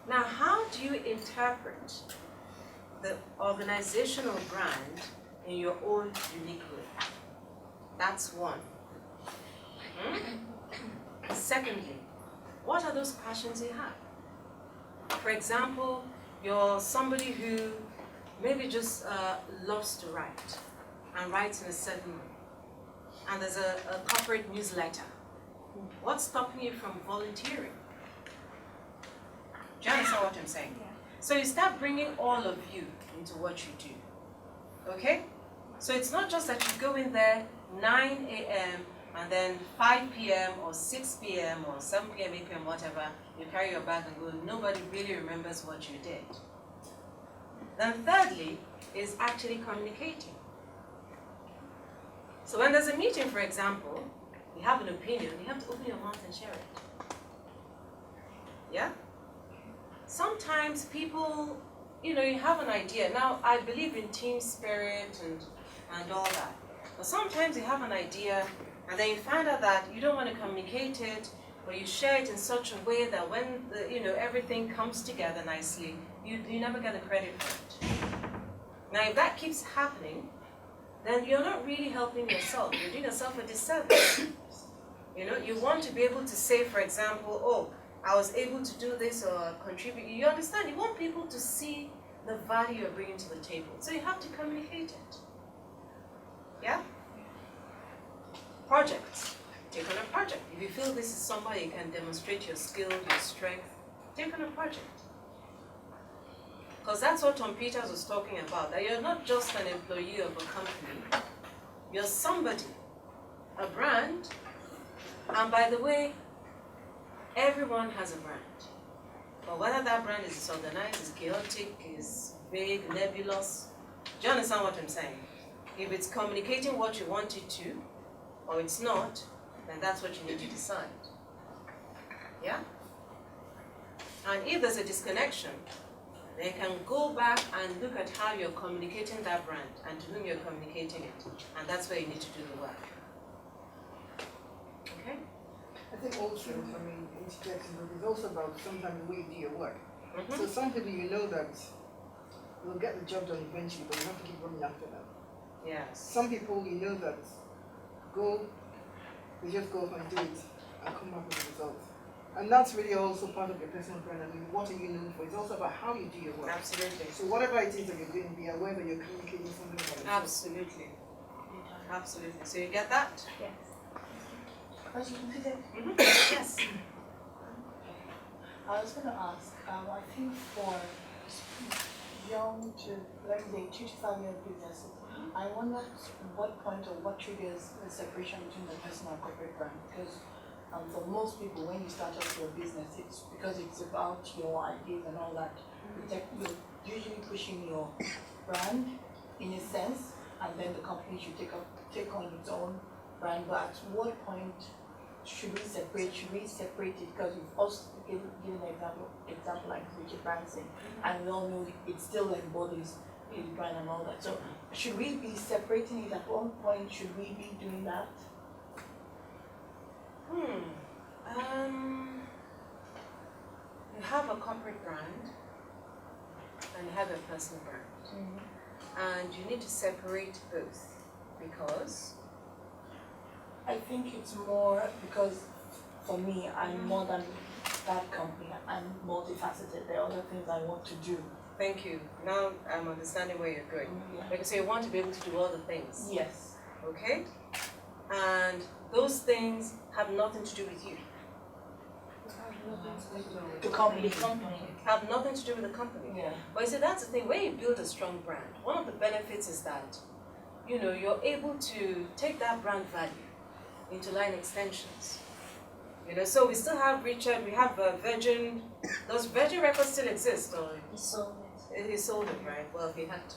Now, how do you interpret the organizational brand in your own unique way? That's one. Secondly, what are those passions you have? For example, you're somebody who maybe just loves to write and writes in a certain way. And there's a corporate newsletter. What's stopping you from volunteering? Do you understand what I'm saying? Yeah. So you start bringing all of you, into what you do. Okay? So it's not just that you go in there 9 a.m. and then 5 p.m. or 6 p.m. or 7 p.m., 8 p.m., whatever, you carry your bag and go, nobody really remembers what you did. Then thirdly is actually communicating. So when there's a meeting, for example, you have an opinion, you have to open your mouth and share it. Yeah? Sometimes people, you have an idea. Now, I believe in team spirit and all that. But sometimes you have an idea and then you find out that you don't want to communicate it, but you share it in such a way that when everything comes together nicely, you never get the credit for it. Now, if that keeps happening, then you're not really helping yourself. You're doing yourself a disservice. You want to be able to say, for example, oh, I was able to do this or contribute. You understand? You want people to see the value you're bringing to the table. So you have to communicate it. Yeah? Projects. Take on a project. If you feel this is somebody you can demonstrate your skill, your strength, take on a project. Because that's what Tom Peters was talking about, that you're not just an employee of a company, you're somebody, a brand, and by the way, everyone has a brand. But whether that brand is disorganized, is chaotic, is vague, nebulous, do you understand what I'm saying? If it's communicating what you want it to, or it's not, then that's what you need to decide. Yeah? And if there's a disconnection, then you can go back and look at how you're communicating that brand and to whom you're communicating it. And that's where you need to do the work. Okay? I think also, it's also about sometimes the way you do your work. So some people that will get the job done eventually, but you have to keep running after them. Yes. Some people that they just go off and do it and come back with a result. And that's really also part of your personal brand. I mean, what are you known for? It's also about how you do your work. Absolutely. So whatever it is that you're doing, be aware that you're communicating something about yourself. Absolutely. Absolutely. So you get that? Yes. Yes. I was going to ask, I think for young to, let's say, 2 to 5 year businesses, I wonder what point or what triggers the separation between the personal and corporate brand. Because for most people, when you start off your business, it's because it's about your ideas and all that. You're usually pushing your brand in a sense, and then the company should take on its own brand. But at what point should we separate? Should we separate it? Because you've also given an example like Richard Branson, and we all know it still embodies his brand and all that. So should we be separating it at one point? Should we be doing that? You have a corporate brand and you have a personal brand. And you need to separate both because I think it's more because for me, I'm more than that company. I'm multifaceted. There are other things I want to do. Thank you. Now I'm understanding where you're going. Because you want to be able to do other things. Yes. Okay? And those things have nothing to do with you. The company. Have nothing to do with the company. Yeah. But you see, that's the thing. When you build a strong brand, one of the benefits is that, you're able to take that brand value into line extensions. So we still have Richard, we have Virgin. Does Virgin Records still exist? Or He sold it. he sold it, right? Well, he had to.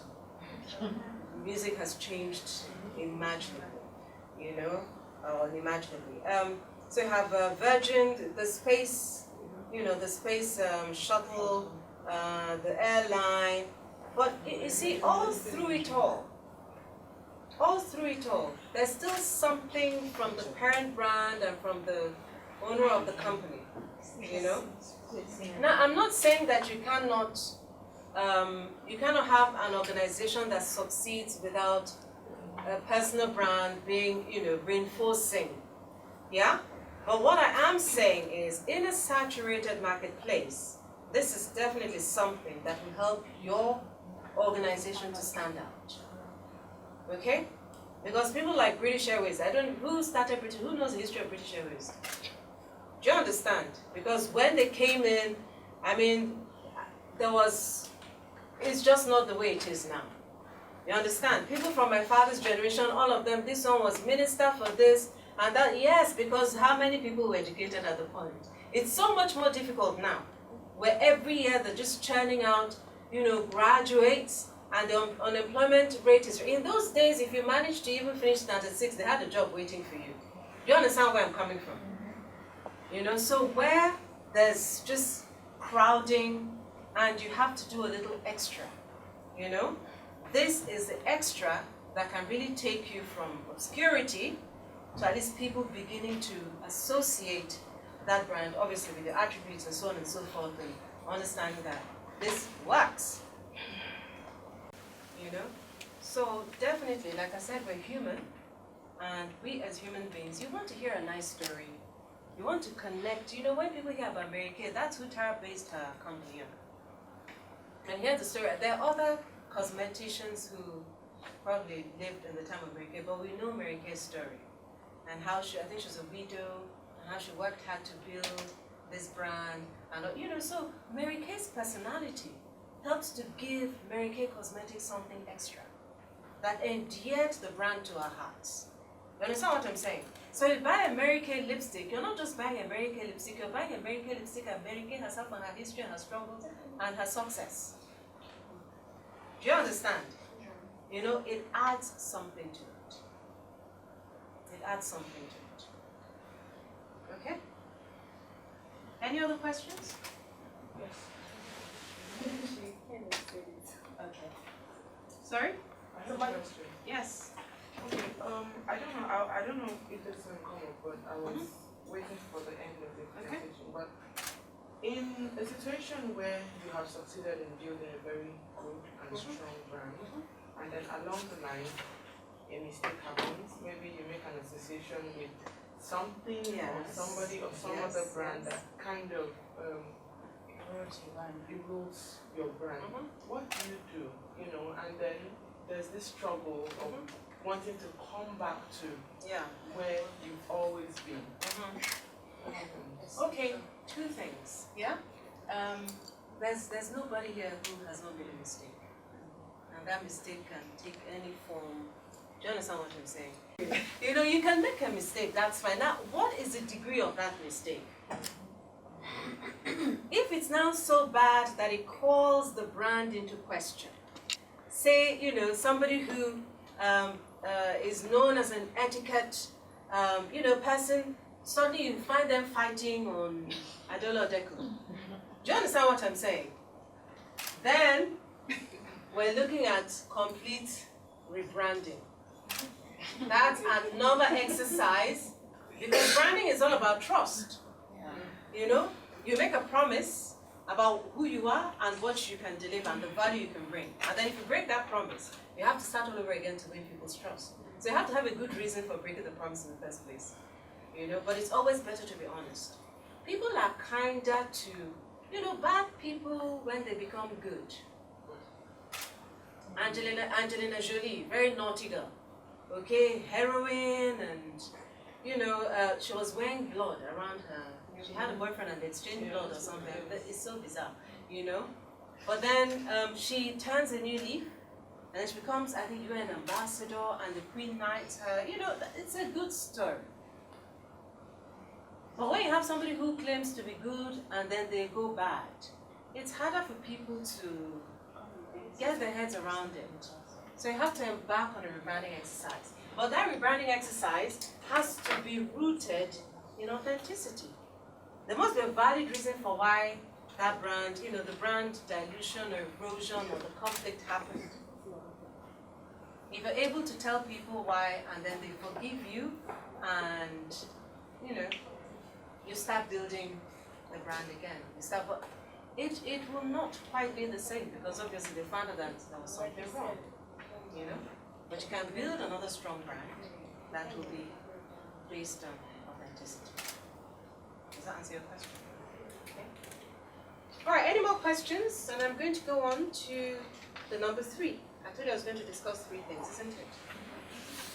Music has changed imaginably, unimaginably. So you have Virgin, the space, the space shuttle, the airline. But you see, all through it all, there's still something from the parent brand and from the owner of the company, Now, I'm not saying that you cannot have an organization that succeeds without a personal brand being, reinforcing, yeah? But what I am saying is, in a saturated marketplace, this is definitely something that will help your organization to stand out. Okay? Because people like British Airways, who started British, who knows the history of British Airways? Do you understand? Because when they came in, there was it's just not the way it is now. You understand? People from my father's generation, all of them, this one was minister for this and that. Yes, because how many people were educated at the point? It's so much more difficult now, where every year they're just churning out, graduates, and the unemployment rate is. In those days, if you managed to even finish standard 6, they had a job waiting for you. Do you understand where I'm coming from? So where there's just crowding and you have to do a little extra, this is the extra that can really take you from obscurity to at least people beginning to associate that brand, obviously with the attributes and so on and so forth, and understanding that this works. So definitely, like I said, we're human, and we as human beings, you want to hear a nice story. You want to connect. When people hear about Mary Kay, that's who Tara based her company on. And here's the story. There are other cosmeticians who probably lived in the time of Mary Kay, but we know Mary Kay's story. And how I think she was a widow, and how she worked hard to build this brand. And so Mary Kay's personality helps to give Mary Kay Cosmetics something extra that endeared the brand to our hearts. You understand what I'm saying? So if you buy a Mary Kay lipstick, you're not just buying a Mary Kay lipstick, you're buying a Mary Kay lipstick and Mary Kay herself and her history and her struggles and her success. Do you understand? It adds something to it. It adds something to it. Okay? Any other questions? Yes. Okay. Sorry? I have a question. Yes. Okay, I don't know if this will come up, but I was waiting for the end of the presentation. But in a situation where you have succeeded in building a very good and strong brand, and then along the line, a mistake happens, maybe you make an association with something or somebody or some other brand that kind of erodes your brand. What do you do? And then there's this struggle of wanting to come back to where you've always been. Okay, two things. Yeah? There's nobody here who has not made a mistake. And that mistake can take any form. Do you understand what I'm saying? You can make a mistake, that's fine. Now, what is the degree of that mistake? If it's now so bad that it calls the brand into question, say, somebody who is known as an etiquette, person, suddenly you find them fighting on Adola Deco. Do you understand what I'm saying? Then, we're looking at complete rebranding. That's another exercise, because branding is all about trust. You make a promise about who you are and what you can deliver and the value you can bring. And then if you break that promise, you have to start all over again to win people's trust. So you have to have a good reason for breaking the promise in the first place. But it's always better to be honest. People are kinder to, bad people when they become good. Angelina Jolie, very naughty girl. Okay, heroin and, she was wearing blood around her. She had a boyfriend and they exchanged blood or something. It's so bizarre, But then she turns a new leaf and she becomes, I think, UN ambassador and the Queen knights her. It's a good story. But when you have somebody who claims to be good and then they go bad, it's harder for people to get their heads around it. So you have to embark on a rebranding exercise. But that rebranding exercise has to be rooted in authenticity. There must be a valid reason for why that brand, the brand dilution or erosion or the conflict happened. If you're able to tell people why and then they forgive you and, you start building the brand again. But it will not quite be the same because obviously they found out that there was something wrong, But you can build another strong brand that will be based on authenticity. Does that answer your question? Okay. All right, any more questions? And I'm going to go on to the number 3. I told you I was going to discuss 3 things, isn't it?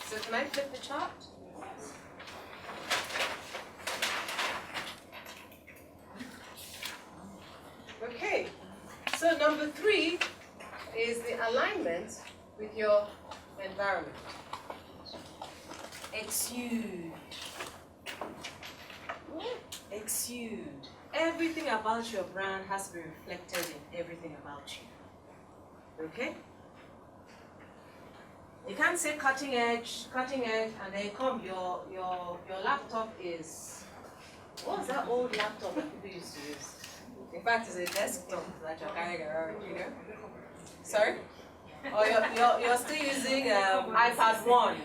So can I flip the chart? Okay, so number 3 is the alignment with your environment. Exude. Exude. Everything about your brand has to be reflected in everything about you. Okay? You can't say cutting edge, and then come your laptop is, what was that old laptop that people used to use? In fact, it's a desktop that you're carrying around, you know? Sorry? Or you're still using iPad 1.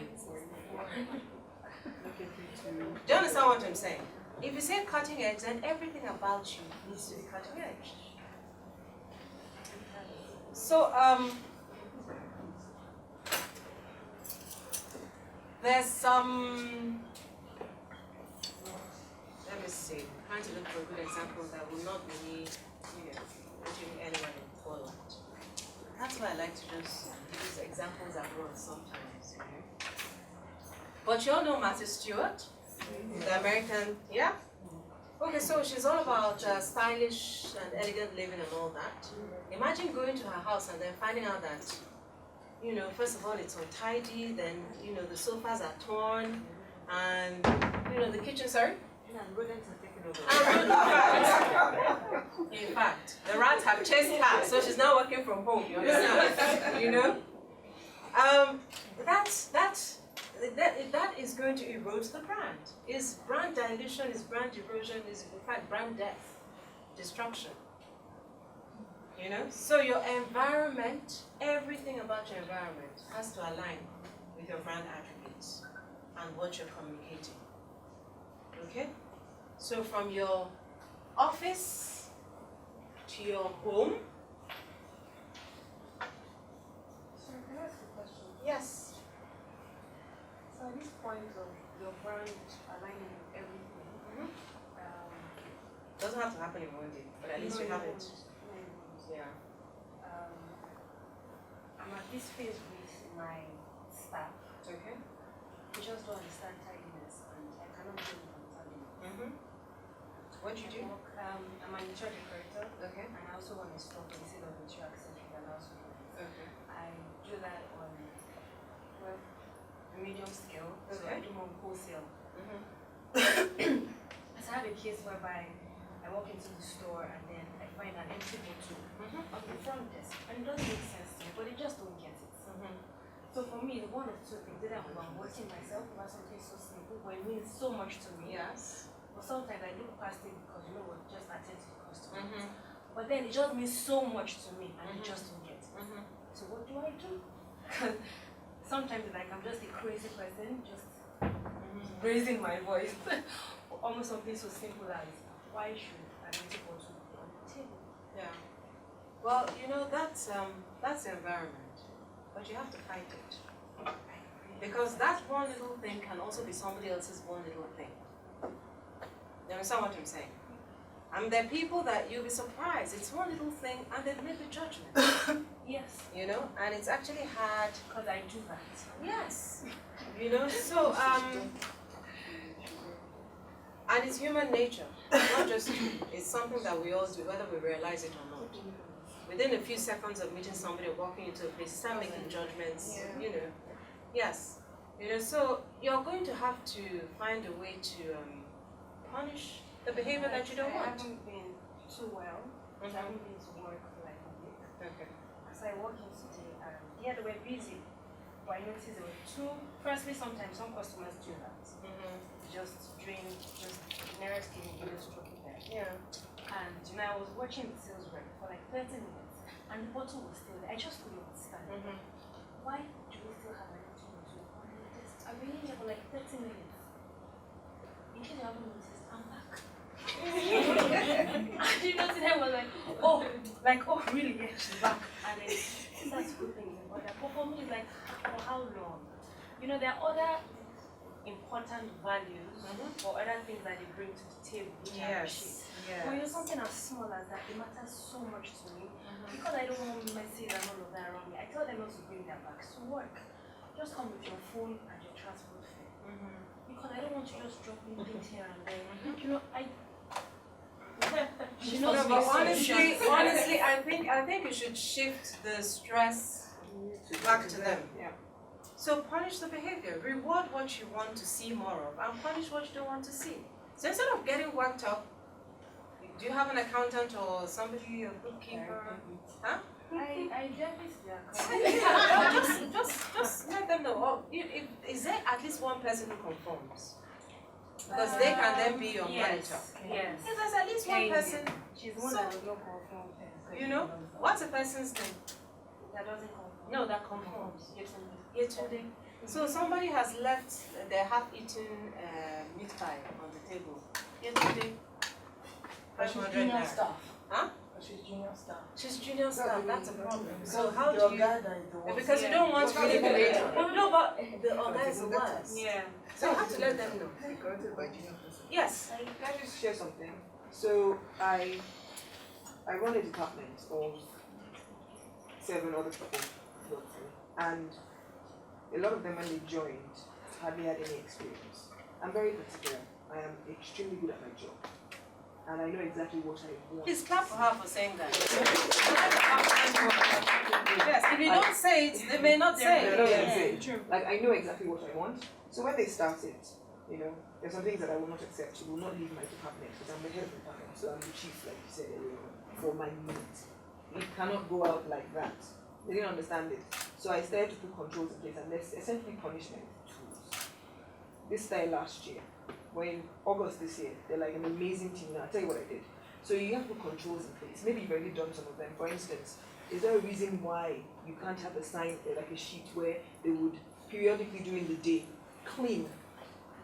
Do you understand what I'm saying? If you say cutting edge, then everything about you needs to be cutting edge. So, there's some, let me see, I'm trying to look for a good example that will not be, you know, putting anyone in forward. That's why I like to just use examples abroad sometimes, you know. But you all know Martha Stewart, the American, yeah? Okay, so she's all about stylish and elegant living and all that. Imagine going to her house and then finding out that, you know, first of all, it's untidy, then, you know, the sofas are torn, and, you know, the kitchen, sorry? And rodents are taking over. In fact, the rats have chased her, so she's now working from home, you understand? You know? That is going to erode the brand. Is brand dilution, is brand erosion, is in fact brand death, destruction. You know? So your environment, everything about your environment has to align with your brand attributes and what you're communicating. Okay? So from your office to your home. So can I ask a question? Yes. So at this point of your brand aligning with everything, Doesn't have to happen in one day, but at least we have it. Yeah. I'm at this phase with my staff. Okay. We just don't understand tidiness, and I cannot deal with untidy. What do you do? I'm an interior decorator, Okay. and I also want to stop instead of interior accessories and also Okay. I do that on, well, a medium scale, so Okay. I do more wholesale. So I have a case whereby I walk into the store and then I find an empty bottle on the front desk, and it doesn't make sense to me, but they just don't get it. So for me, it's one of two things. Either I'm working myself over something so simple, but it means so much to me. Yes. But sometimes I look past it because, you know what, just attend to the customer. But then it just means so much to me, and they just don't get it. So what do I do? Sometimes like I'm just a crazy person, just raising my voice. Almost something so simple as, why should an empty bottle be on the table? Yeah. Well, you know, that's the environment, but you have to fight it. Because that one little thing can also be somebody else's one little thing. You understand what I'm saying? And there are people that you'll be surprised. It's one little thing and they've made the judgment. Yes. You know, and it's actually hard. Because I do that. Yes. You know, so and it's human nature, not just you. It's something that we all do, whether we realize it or not. Within a few seconds of meeting somebody or walking into a place, start making judgments, you know. Yes. You know, so you're going to have to find a way to punish the behavior that you don't I want. haven't been too well. I haven't been to work for like a week. Okay. As I walk in today, yeah, they were busy. But I noticed there were two. Firstly, sometimes some customers do that. Just drink, just nearest giving you just stroking there. Yeah. And you know, I was watching the sales rep for like 30 minutes, and the bottle was still there. I just couldn't understand. Why do we still have an empty bottle on the desk? I've been in here for like 30 minutes. In case you haven't noticed, I'm back. And you know, today I was like, oh, really? Yeah, she's back. And then that's good things about that. But for me, it's like, for how long? You know, there are other important values or other things that they bring to the table, which I appreciate. But you know, something as small as that, it matters so much to me. Because I don't want messages and all of that around me, I tell them not to bring their bags to work. Just come with your phone and your transport fare. Because I don't want to just drop in things here and there. You know, She No, knows but me, so honestly, I think you should shift the stress back to them. Yeah. So punish the behavior, reward what you want to see more of, and punish what you don't want to see. So instead of getting worked up, do you have an accountant or somebody, a bookkeeper? Huh? I debit their account. just let them know. Oh, is there at least one person who conforms? Because they can then be your monitor. Yes. If there's at least one person, She's the one So- that does not conform. you know, what's a person's name? That doesn't conform. No, that conforms. Yes, Yetunde. So somebody has left their half-eaten meat pie on the table. Yetunde. But she's 500 junior naira. staff. Huh? But she's junior staff. She's junior staff, that's a problem. So Because how the do you... guy that is the one. Because you don't want to manipulate. No, but the orga is the worst. Yeah. So you have to let them know. Recorded by junior person. Yes. Can I just share something? So I run a department of 7 other people, roughly, and a lot of them when they joined hardly had any experience. I'm very particular. I am extremely good at my job, and I know exactly what I want. Please clap for her for saying that. Yes, if you don't say it, they may not say They're not it. gonna say it. Like I know exactly what I want. So when they started, you know, there's some things that I will not accept. You will not leave my department because I'm the head of the department, so I'm the chief, like you said earlier, for my unit. It cannot go out like that. They didn't understand it. So I started to put controls in place, and there's essentially punishment tools. This time last year, when August this year, they're like an amazing team. Now I'll tell you what I did. So you have to put controls in place. Maybe you've already done some of them. For instance, is there a reason why you can't have a sign there, like a sheet where they would periodically during the day clean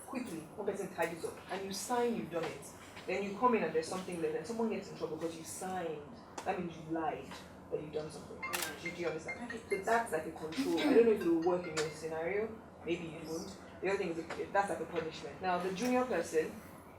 quickly, one person tidies up, and you sign you've done it. Then you come in and there's something there, then someone gets in trouble because you signed. That means you lied that you've done something. Do you understand? So that's like a control. I don't know if it will work in your scenario. Maybe it won't. The other thing is that's like a punishment. Now the junior person,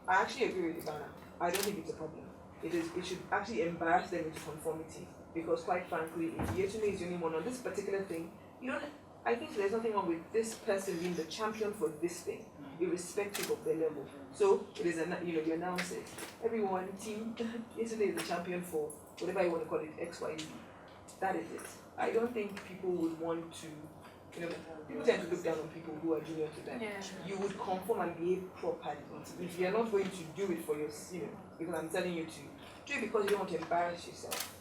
I actually agree with Ivana. I don't think it's a problem. It should actually embarrass them into conformity. Because quite frankly, if Yetunde is the only one on this particular thing, you know, I think there's nothing wrong with this person being the champion for this thing, irrespective of their level. So it is, you announce it. Everyone, team, Yetunde is the champion for whatever you want to call it, X, Y, Z. That is it. I don't think people would want to, people tend to look down on people who are junior to them. Yeah. You would conform and behave properly. If you're not going to do it for your, because I'm telling you to, do it because you don't want to embarrass yourself.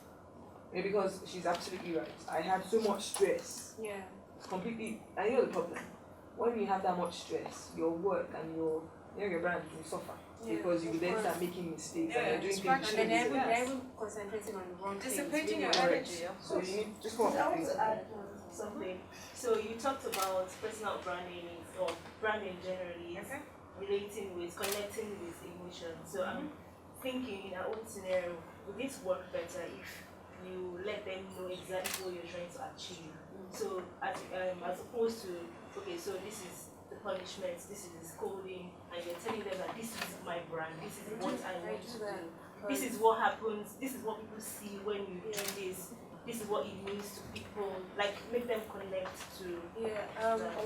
Because she's absolutely right. I had so much stress. Yeah. Completely, I know the problem. When you have that much stress, your work and your brand will suffer. Yeah, Because you of then course. start making mistakes Yeah, and you're doing distraction. things. And then you they're shouldn't do. even concentrating on the wrong things. Dissipating your Correct. energy. Yeah. So you need just come up I with want things. to add something. So you talked about personal branding or branding generally is Okay. relating with connecting with emotions. So I'm thinking in our own scenario, would this work better if you let them know exactly what you're trying to achieve? So as opposed to, okay, so this is the punishment, this is the scolding, and you're telling them that this is my brand, this is what I want to do. This is what happens, this is what people see when you do this is what it means to people, like make them connect to.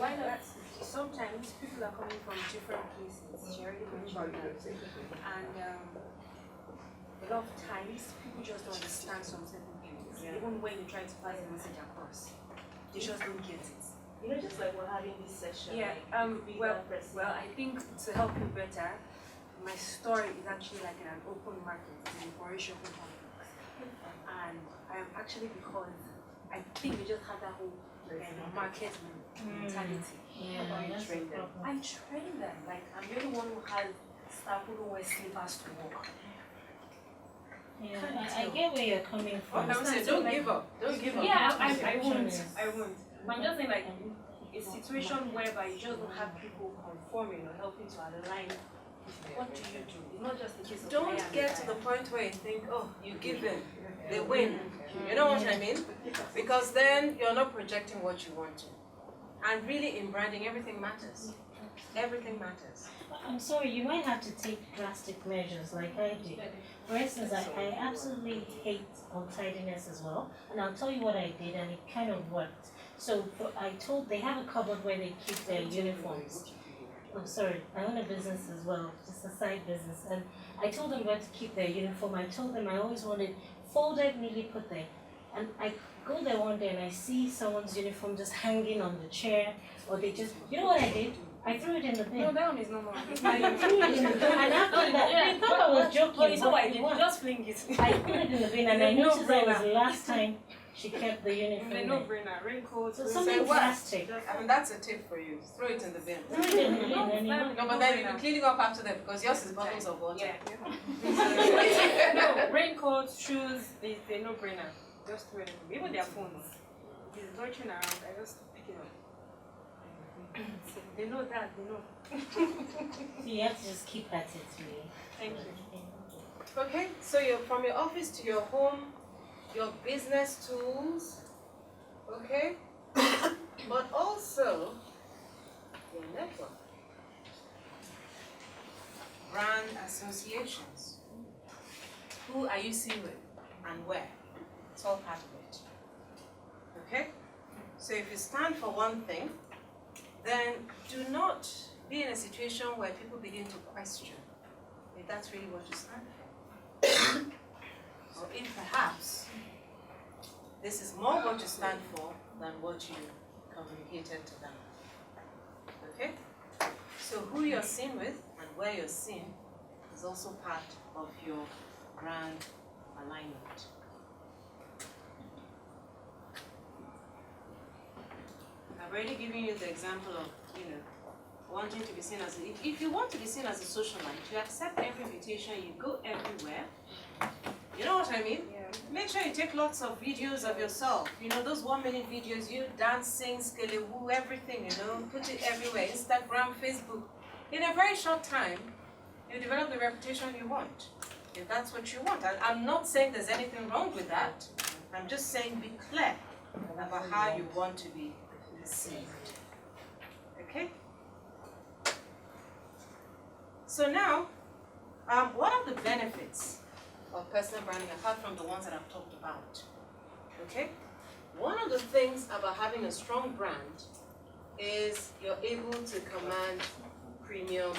Why not? Sometimes people are coming from different places. She already mentioned that. And a lot of times people just don't understand some certain things. Even when you try to pass the message across, they just don't get it. You know, just like we're having this session. Yeah, like, you could be that person. well, I think to help you better, my story is actually like in an open market, it's an operation open market. And actually because I think we just have that whole market mentality. Yeah, that's the problem. I train them, like I'm the only one who has staff who don't wear slippers to work. Yeah, I get where you're coming from. I'm saying, don't give up. Don't give up. Yeah, I Perception won't. is- I won't. But I'm just saying like a situation whereby you just don't have people conforming or helping to align. What do you do? It's not just a case of Don't get to the point where you think, oh, you give in, they win. You know what I mean? Because then you're not projecting what you want to. And really in branding, everything matters. Everything matters. I'm sorry, you might have to take drastic measures like I do. For instance, I absolutely hate untidiness as well. And I'll tell you what I did, and it kind of worked. So they have a cupboard where they keep their uniforms. oh sorry, I own a business as well, just a side business. And I told them where to keep their uniform. I told them I always wanted folded, neatly put there. And I go there one day and I see someone's uniform just hanging on the chair, or they just, you know what I did? I threw it in the bin. No, that one is normal. I threw it in the bin. And after that, they thought I was joking. But you know what I but did? it was. Just fling it. I put it in the bin and I No noticed that was brainer. the last time she kept the uniform The there. no-brainer, raincoat. So Say something what? plastic. I mean, that's a tip for you. Throw it in the bin. Throw it in the bin and you know. No, but then you'll be cleaning up after that because yours is bottles of water. Yeah. No, raincoat, shoes, they're no-brainer. Just throw it in. Even their phones. It's loitering around, I just pick it up. So they know that, they know. So you have to just keep at it, really. Thank you. Okay, so you're from your office to your home, your business tools, okay? But also your network. Brand associations. Who are you seen with and where? It's all part of it. Okay? So if you stand for one thing, then do not be in a situation where people begin to question if that's really what you stand for. Or if perhaps this is more what you stand for than what you communicated to them. Okay? So who you're seen with and where you're seen is also part of your brand alignment. I've already given you the example of, wanting to be seen as if you want to be seen as a socialite, you accept every invitation, you go everywhere. You know what I mean? Yeah. Make sure you take lots of videos of yourself. Those 1-minute videos, you dancing, skelewu, everything, put it everywhere. Instagram, Facebook. In a very short time, you develop the reputation you want. If that's what you want. And I'm not saying there's anything wrong with that. I'm just saying be clear about how you want to be perceived. Okay? So now, what are the benefits of personal branding apart from the ones that I've talked about? Okay? One of the things about having a strong brand is you're able to command premium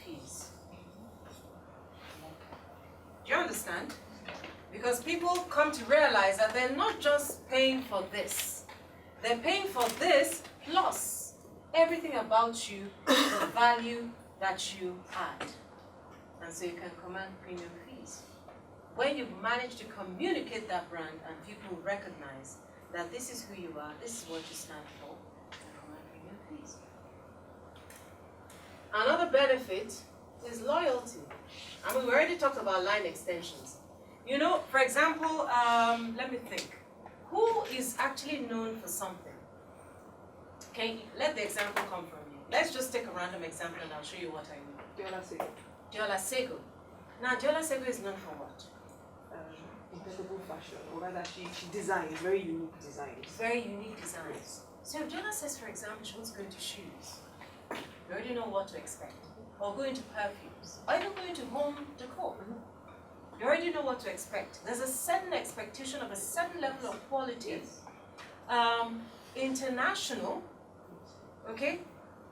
fees. Do you understand? Because people come to realize that they're not just paying for this. They're paying for this plus everything about you, the value that you add. And so you can command premium fees. When you manage to communicate that brand and people recognize that this is who you are, this is what you stand for, you can command premium fees. Another benefit is loyalty. I mean, we already talked about line extensions. For example, let me think. Who is actually known for something? Okay, let the example come from you. Let's just take a random example and I'll show you what I mean. Diola Sego. Now, Diola Sego is known for what? Impeccable fashion, or rather she designs very unique designs. Very unique designs. So if Diola says, for example, she wants to go into shoes, you already know what to expect. Or go into perfumes, or even go into home decor. You already know what to expect. There's a certain expectation of a certain level of quality. International, okay?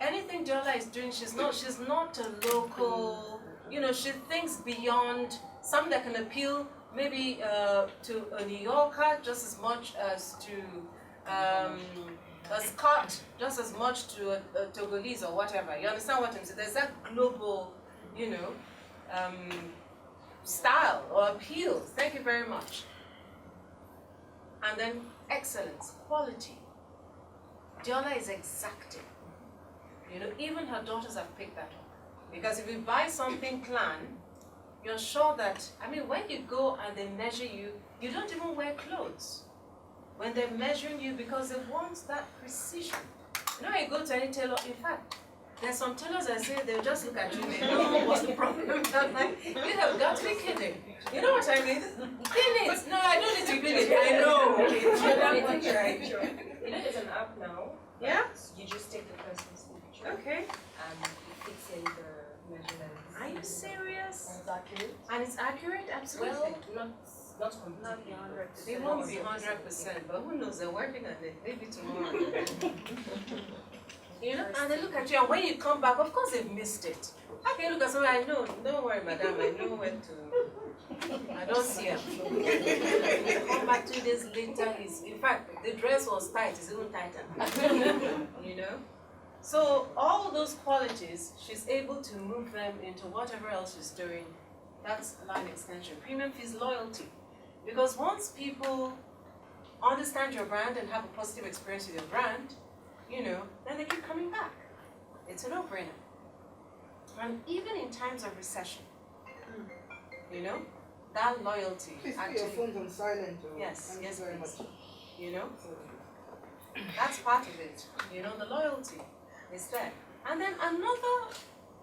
Anything Diola is doing, she's not a local, she thinks beyond something that can appeal maybe to a New Yorker just as much as to a Scot, just as much to a Togolese or whatever. You understand what I'm saying? There's that global, style or appeal. Thank you very much. And then excellence, quality. Diola is exacting. Even her daughters have picked that up. Because if you buy something planned, you're sure that, when you go and they measure you, you don't even wear clothes. When they're measuring you, because they want that precision. You go to any tailor, in fact, there's some tailors that say they'll just look at you and they know what's the problem. I'm like, you have got to be kidding. You know what I mean? Pin it. No, I don't need to pin it. I know. There's an app now. Yeah? You just take the person's picture Okay. and it fits in the measurements. Are you serious? And it's accurate. And it's accurate? Absolutely. Well, not completely. It won't be 100%, but who knows? They're working on it. Maybe tomorrow. You know, and they look at you, and when you come back, of course they've missed it. How can you look at someone? I know, don't worry, madam, I know when to. I don't see him. Come back 2 days later, in fact, the dress was tight, it's even tighter. You know? So all those qualities, she's able to move them into whatever else she's doing. That's line extension. Premium fees, loyalty. Because once people understand your brand and have a positive experience with your brand, you know, then they keep coming back. It's a no-brainer. And even in times of recession, you know, that loyalty. Please put your phones on silent. Yes, yes, very please. much. You know, that's part of it. You know, the loyalty is there. And then another,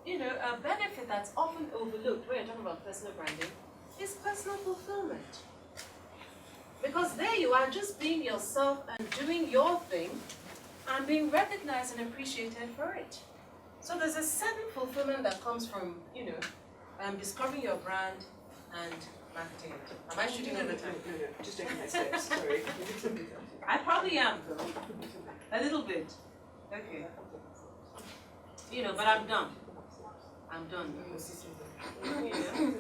you know, a benefit that's often overlooked when you're talking about personal branding is personal fulfillment. Because there you are, just being yourself and doing your thing and being recognized and appreciated for it. So there's a certain fulfillment that comes from, you know, discovering your brand and marketing it. Am I shooting over time? No, just taking the steps, sorry. I probably am, though. A little bit. Okay. You know, but I'm done. I'm done. You know?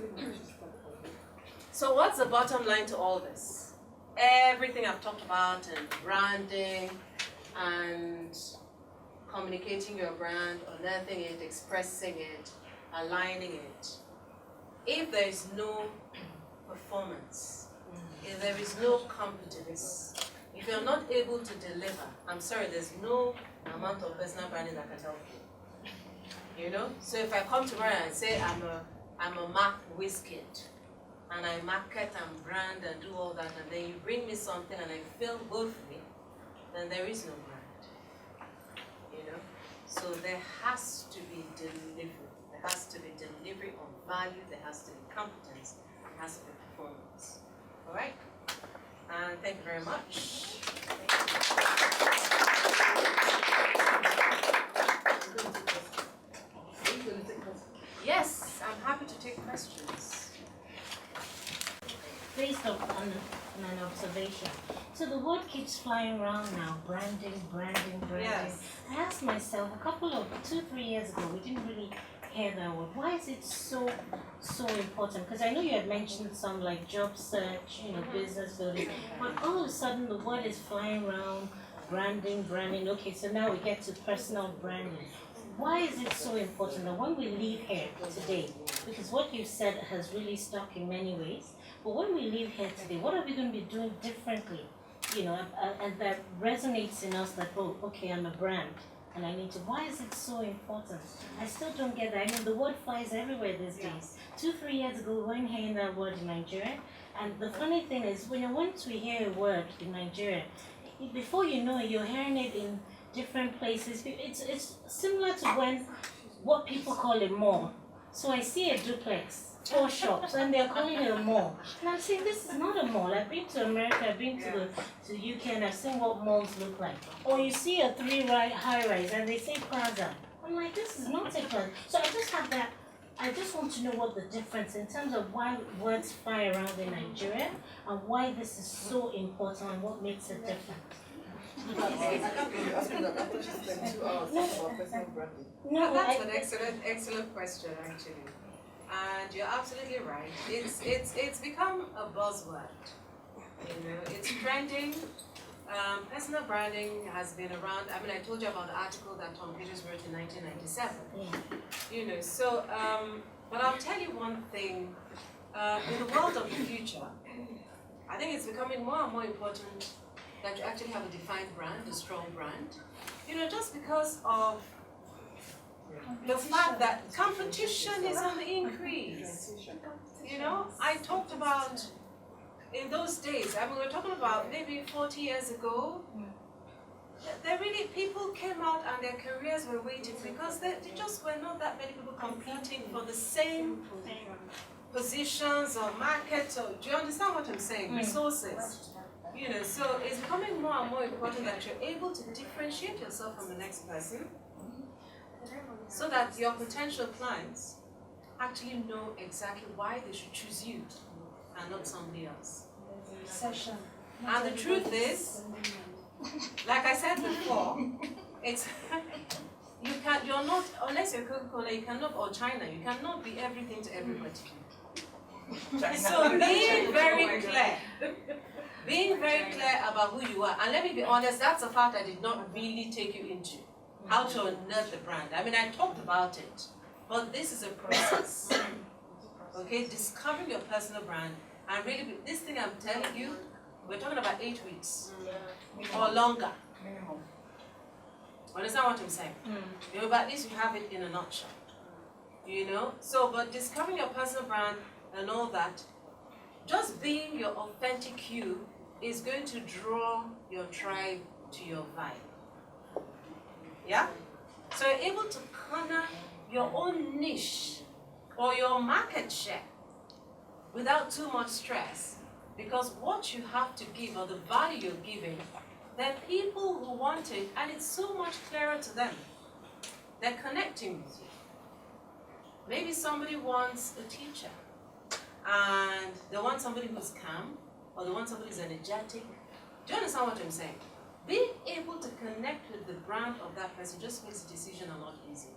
So what's the bottom line to all this? Everything I've talked about and branding and communicating your brand, unearthing it, expressing it, aligning it. If there is no performance, if there is no competence, if you're not able to deliver, I'm sorry, there's no amount of personal branding that can help you. You know? So if I come tomorrow and say I'm a Mac Wizkid, and I market and brand and do all that, and then you bring me something and I feel good for me, then there is no brand. You know? So there has to be delivery. There has to be delivery on value, there has to be competence, there has to be performance. All right? And thank you very much. Yes, I'm happy to take questions. Based on an observation. So the word keeps flying around now, branding. Yes. I asked myself a couple of 2-3 years ago, we didn't really hear that word. Why is it so important? Because I know you had mentioned some like job search, you know, business building, but all of a sudden the word is flying around, branding. Okay, so now we get to personal branding. Why is it so important that when we leave here today, because what you said has really stuck in many ways, but when we leave here today, what are we going to be doing differently? You know, and that resonates in us that, oh, okay, I'm a brand, and I need to, why is it so important? I still don't get that. I mean, the word flies everywhere these days. 2-3 years ago, we weren't hearing that word in Nigeria, and the funny thing is, when once we hear a word in Nigeria, before you know it, you're hearing it in different places. It's similar to what people call a mall. So I see a duplex, 4 shops, and they're calling it a mall. And I'm saying, this is not a mall. I've been to America, I've been to the UK, and I've seen what malls look like. Or you see a 3 high-rise, and they say plaza. I'm like, this is not a plaza. So I just have that. I just want to know what the difference in terms of why words fly around in Nigeria, and why this is so important, and what makes it different. No, that's an excellent question, actually. And you're absolutely right. It's become a buzzword. You know, it's trending. Personal branding has been around. I mean, I told you about the article that Tom Peters wrote in 1997. You know, so but I'll tell you one thing. In the world of the future, I think it's becoming more and more important that you actually have a defined brand, a strong brand. You know, just because of the fact that competition is on the increase. You know, I talked about in those days, I mean, we're talking about maybe 40 years ago, there really, people came out and their careers were waiting because there just were not that many people competing for the same positions or markets, or do you understand what I'm saying? Resources. You know, so it's becoming more and more important that you're able to differentiate yourself from the next person so that your potential clients actually know exactly why they should choose you and not somebody else. And the truth is, like I said before, It's you're not, unless you're Coca-Cola, you cannot, or China, you cannot be everything to everybody. So being very clear about who you are, and let me be honest, that's a part I did not really take you into, how to unearth the brand. I mean, I talked about it, but this is a process, okay? Discovering your personal brand, and really, this thing I'm telling you, we're talking about 8 weeks, or longer. Understand what I'm saying? You know, but at least you have it in a nutshell. You know? So, but discovering your personal brand and all that, just being your authentic you is going to draw your tribe to your vibe. Yeah? So you're able to corner your own niche or your market share without too much stress, because what you have to give or the value you're giving, there are people who want it, and it's so much clearer to them. They're connecting with you. Maybe somebody wants a teacher, and they want somebody who's calm, or they want somebody who's energetic. Do you understand what I'm saying? Being able to connect with the brand of that person just makes the decision a lot easier.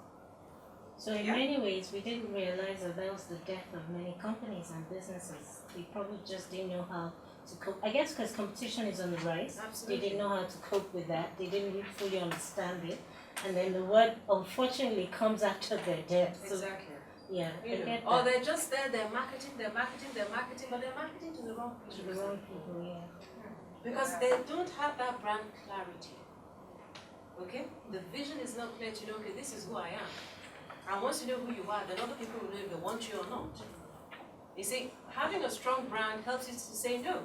So in many ways, we didn't realize that was the death of many companies and businesses. They probably just didn't know how to cope. I guess because competition is on the rise. Absolutely. They didn't know how to cope with that. They didn't really fully understand it. And then the word, unfortunately, comes after their death. So, Exactly. yeah, I get that. Or they're just there, they're marketing, but they're marketing to the wrong To people. the wrong people, yeah. Because they don't have that brand clarity. Okay? The vision is not clear to know, okay, this is who I am. And once you know who you are, then other people will know if they want you or not. You see, having a strong brand helps you to say no.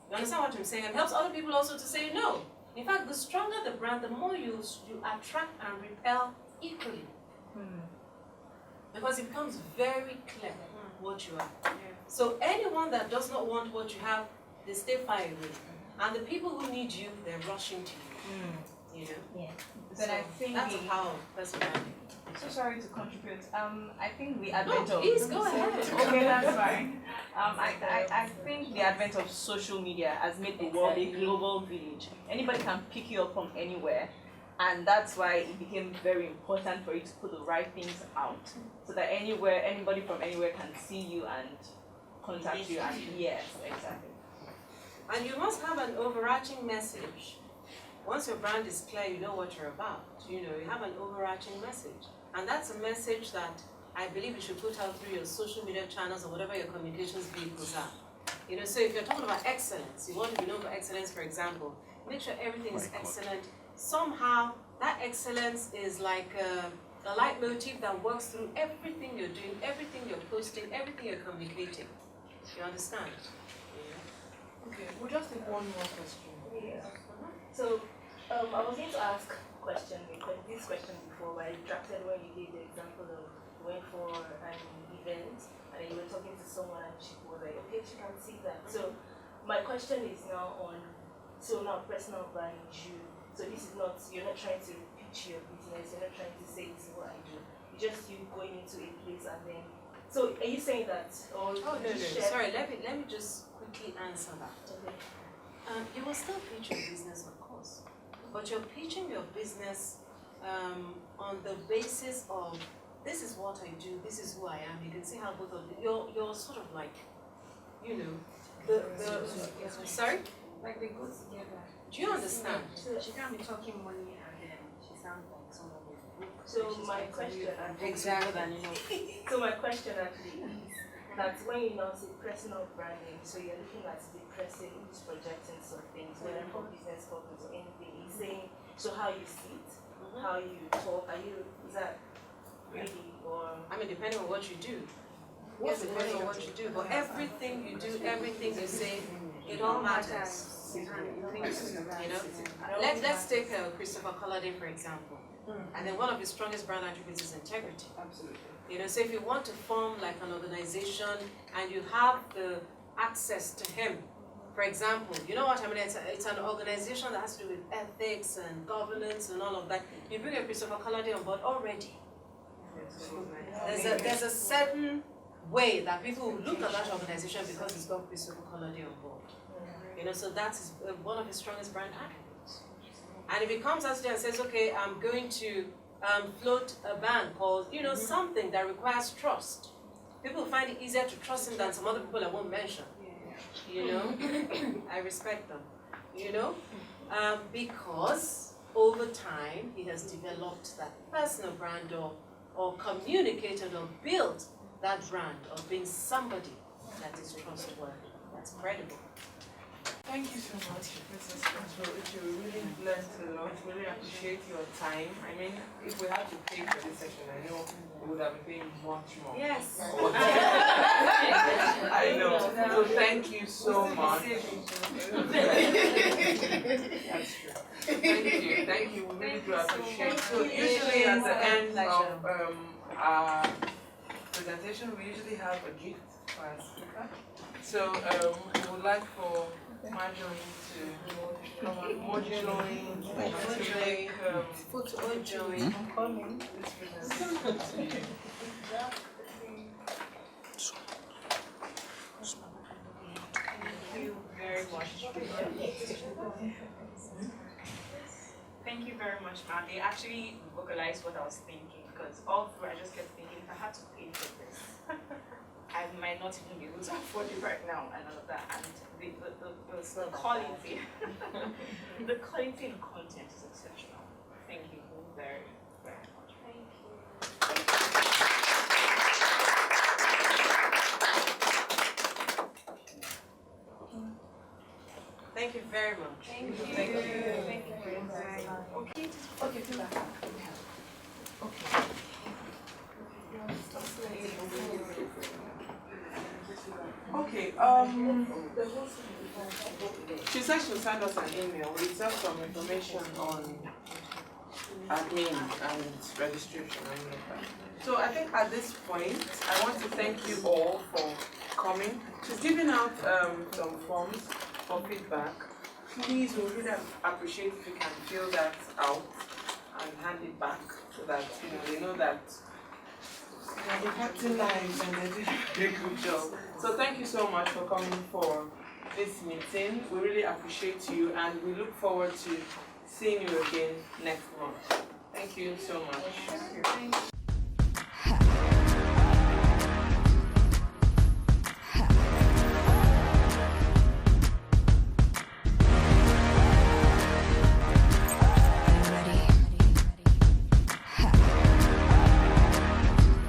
You understand what I'm saying? And helps other people also to say no. In fact, the stronger the brand, the more you attract and repel equally. Because it becomes very clear what you are. So anyone that does not want what you have, they stay far away. And the people who need you, they're rushing to you. You know? Yeah. But I think that's a power of personal branding. So sorry to contribute. I think the advent No, of please go ahead. Okay, that's fine. I think the advent of social media has made the world a global village. Anybody can pick you up from anywhere, and that's why it became very important for you to put the right things out, so that anybody from anywhere can see you and contact you. And yes, exactly. And you must have an overarching message. Once your brand is clear, you know what you're about. You know, you have an overarching message. And that's a message that I believe you should put out through your social media channels or whatever your communications vehicles are. You know, so if you're talking about excellence, you want to be known for excellence, for example, make sure everything is excellent. Somehow, that excellence is like a leitmotif that works through everything you're doing, everything you're posting, everything you're communicating. You understand? Okay, we'll just take one more question. Yeah. So, I was going to ask this question before, but I distracted when you gave the example of going for an event and then you were talking to someone and she was like, okay, she can see that. So, my question is now on, now personal brand so this is not, you're not trying to pitch your business, you're not trying to say this is what I do. It's just you going into a place and then, so are you saying that, or no, sorry, let me just quickly answer that. Okay. You will still pitch your business, of course, but you're pitching your business on the basis of this is what I do, this is who I am. You can see how both of you're sort of like, you know, sorry? Like they go together. Do you understand? So she can't be talking money and then she sounds like someone with book. So my question, so my question actually is that when you now say personal branding, so you're looking at the person who's projecting some things, whether for business purpose or anything, he's saying, so how you sit, how you talk, is that really, or? I mean, depending on what you do. Yes, depending on what you do, but everything you do, everything you say, it all matters. You know, let's take Christopher Colladin for example, and then one of his strongest brand attributes is integrity. Absolutely. You know, so if you want to form like an organization and you have the access to him, for example, you know what I mean? It's an organization that has to do with ethics and governance and all of that. You bring a Christopher Colladin on board already. There's a certain way that people will look at that organization because it's got Christopher Colladin on board. You know, so that's one of his strongest brand attributes. And if he comes out today and says, okay, I'm going to float a ban called, something that requires trust, people find it easier to trust him than some other people I won't mention. I respect them, because over time he has developed that personal brand or communicated or built that brand of being somebody that is trustworthy, that's credible. Thank you so much, Mrs. Princewill Utchay. We really learned a lot. Really appreciate your time. I mean, if we had to pay for this session, I know we would have been paying much more. Yes. I know. So thank you so much. That's true. Thank you. We really do appreciate it. So usually at the end of our presentation, we usually have a gift for our speaker. So we would like for Marjorie to come on, Marjorie to make this presentation to you. Thank you very much. Thank you very much, ma'am. They actually vocalized what I was thinking, because all through I just kept thinking, if I had to pay for this, I might not even be able to afford it right now and all of that. And the quality, the quality and content is exceptional. Thank you very, very much. Thank you. Thank you very much. Thank you. Thank you. Thank you very much. Okay, do that. Okay, she said she'll send us an email with some information on admin and registration and all of that. So I think at this point, I want to thank you all for coming. She's giving out some forms for feedback. Please, we really appreciate if you can fill that out and hand it back so that they know that they're impacting lives and they're doing a very good job. So thank you so much for coming for this meeting. We really appreciate you and we look forward to seeing you again next month. Thank you so much.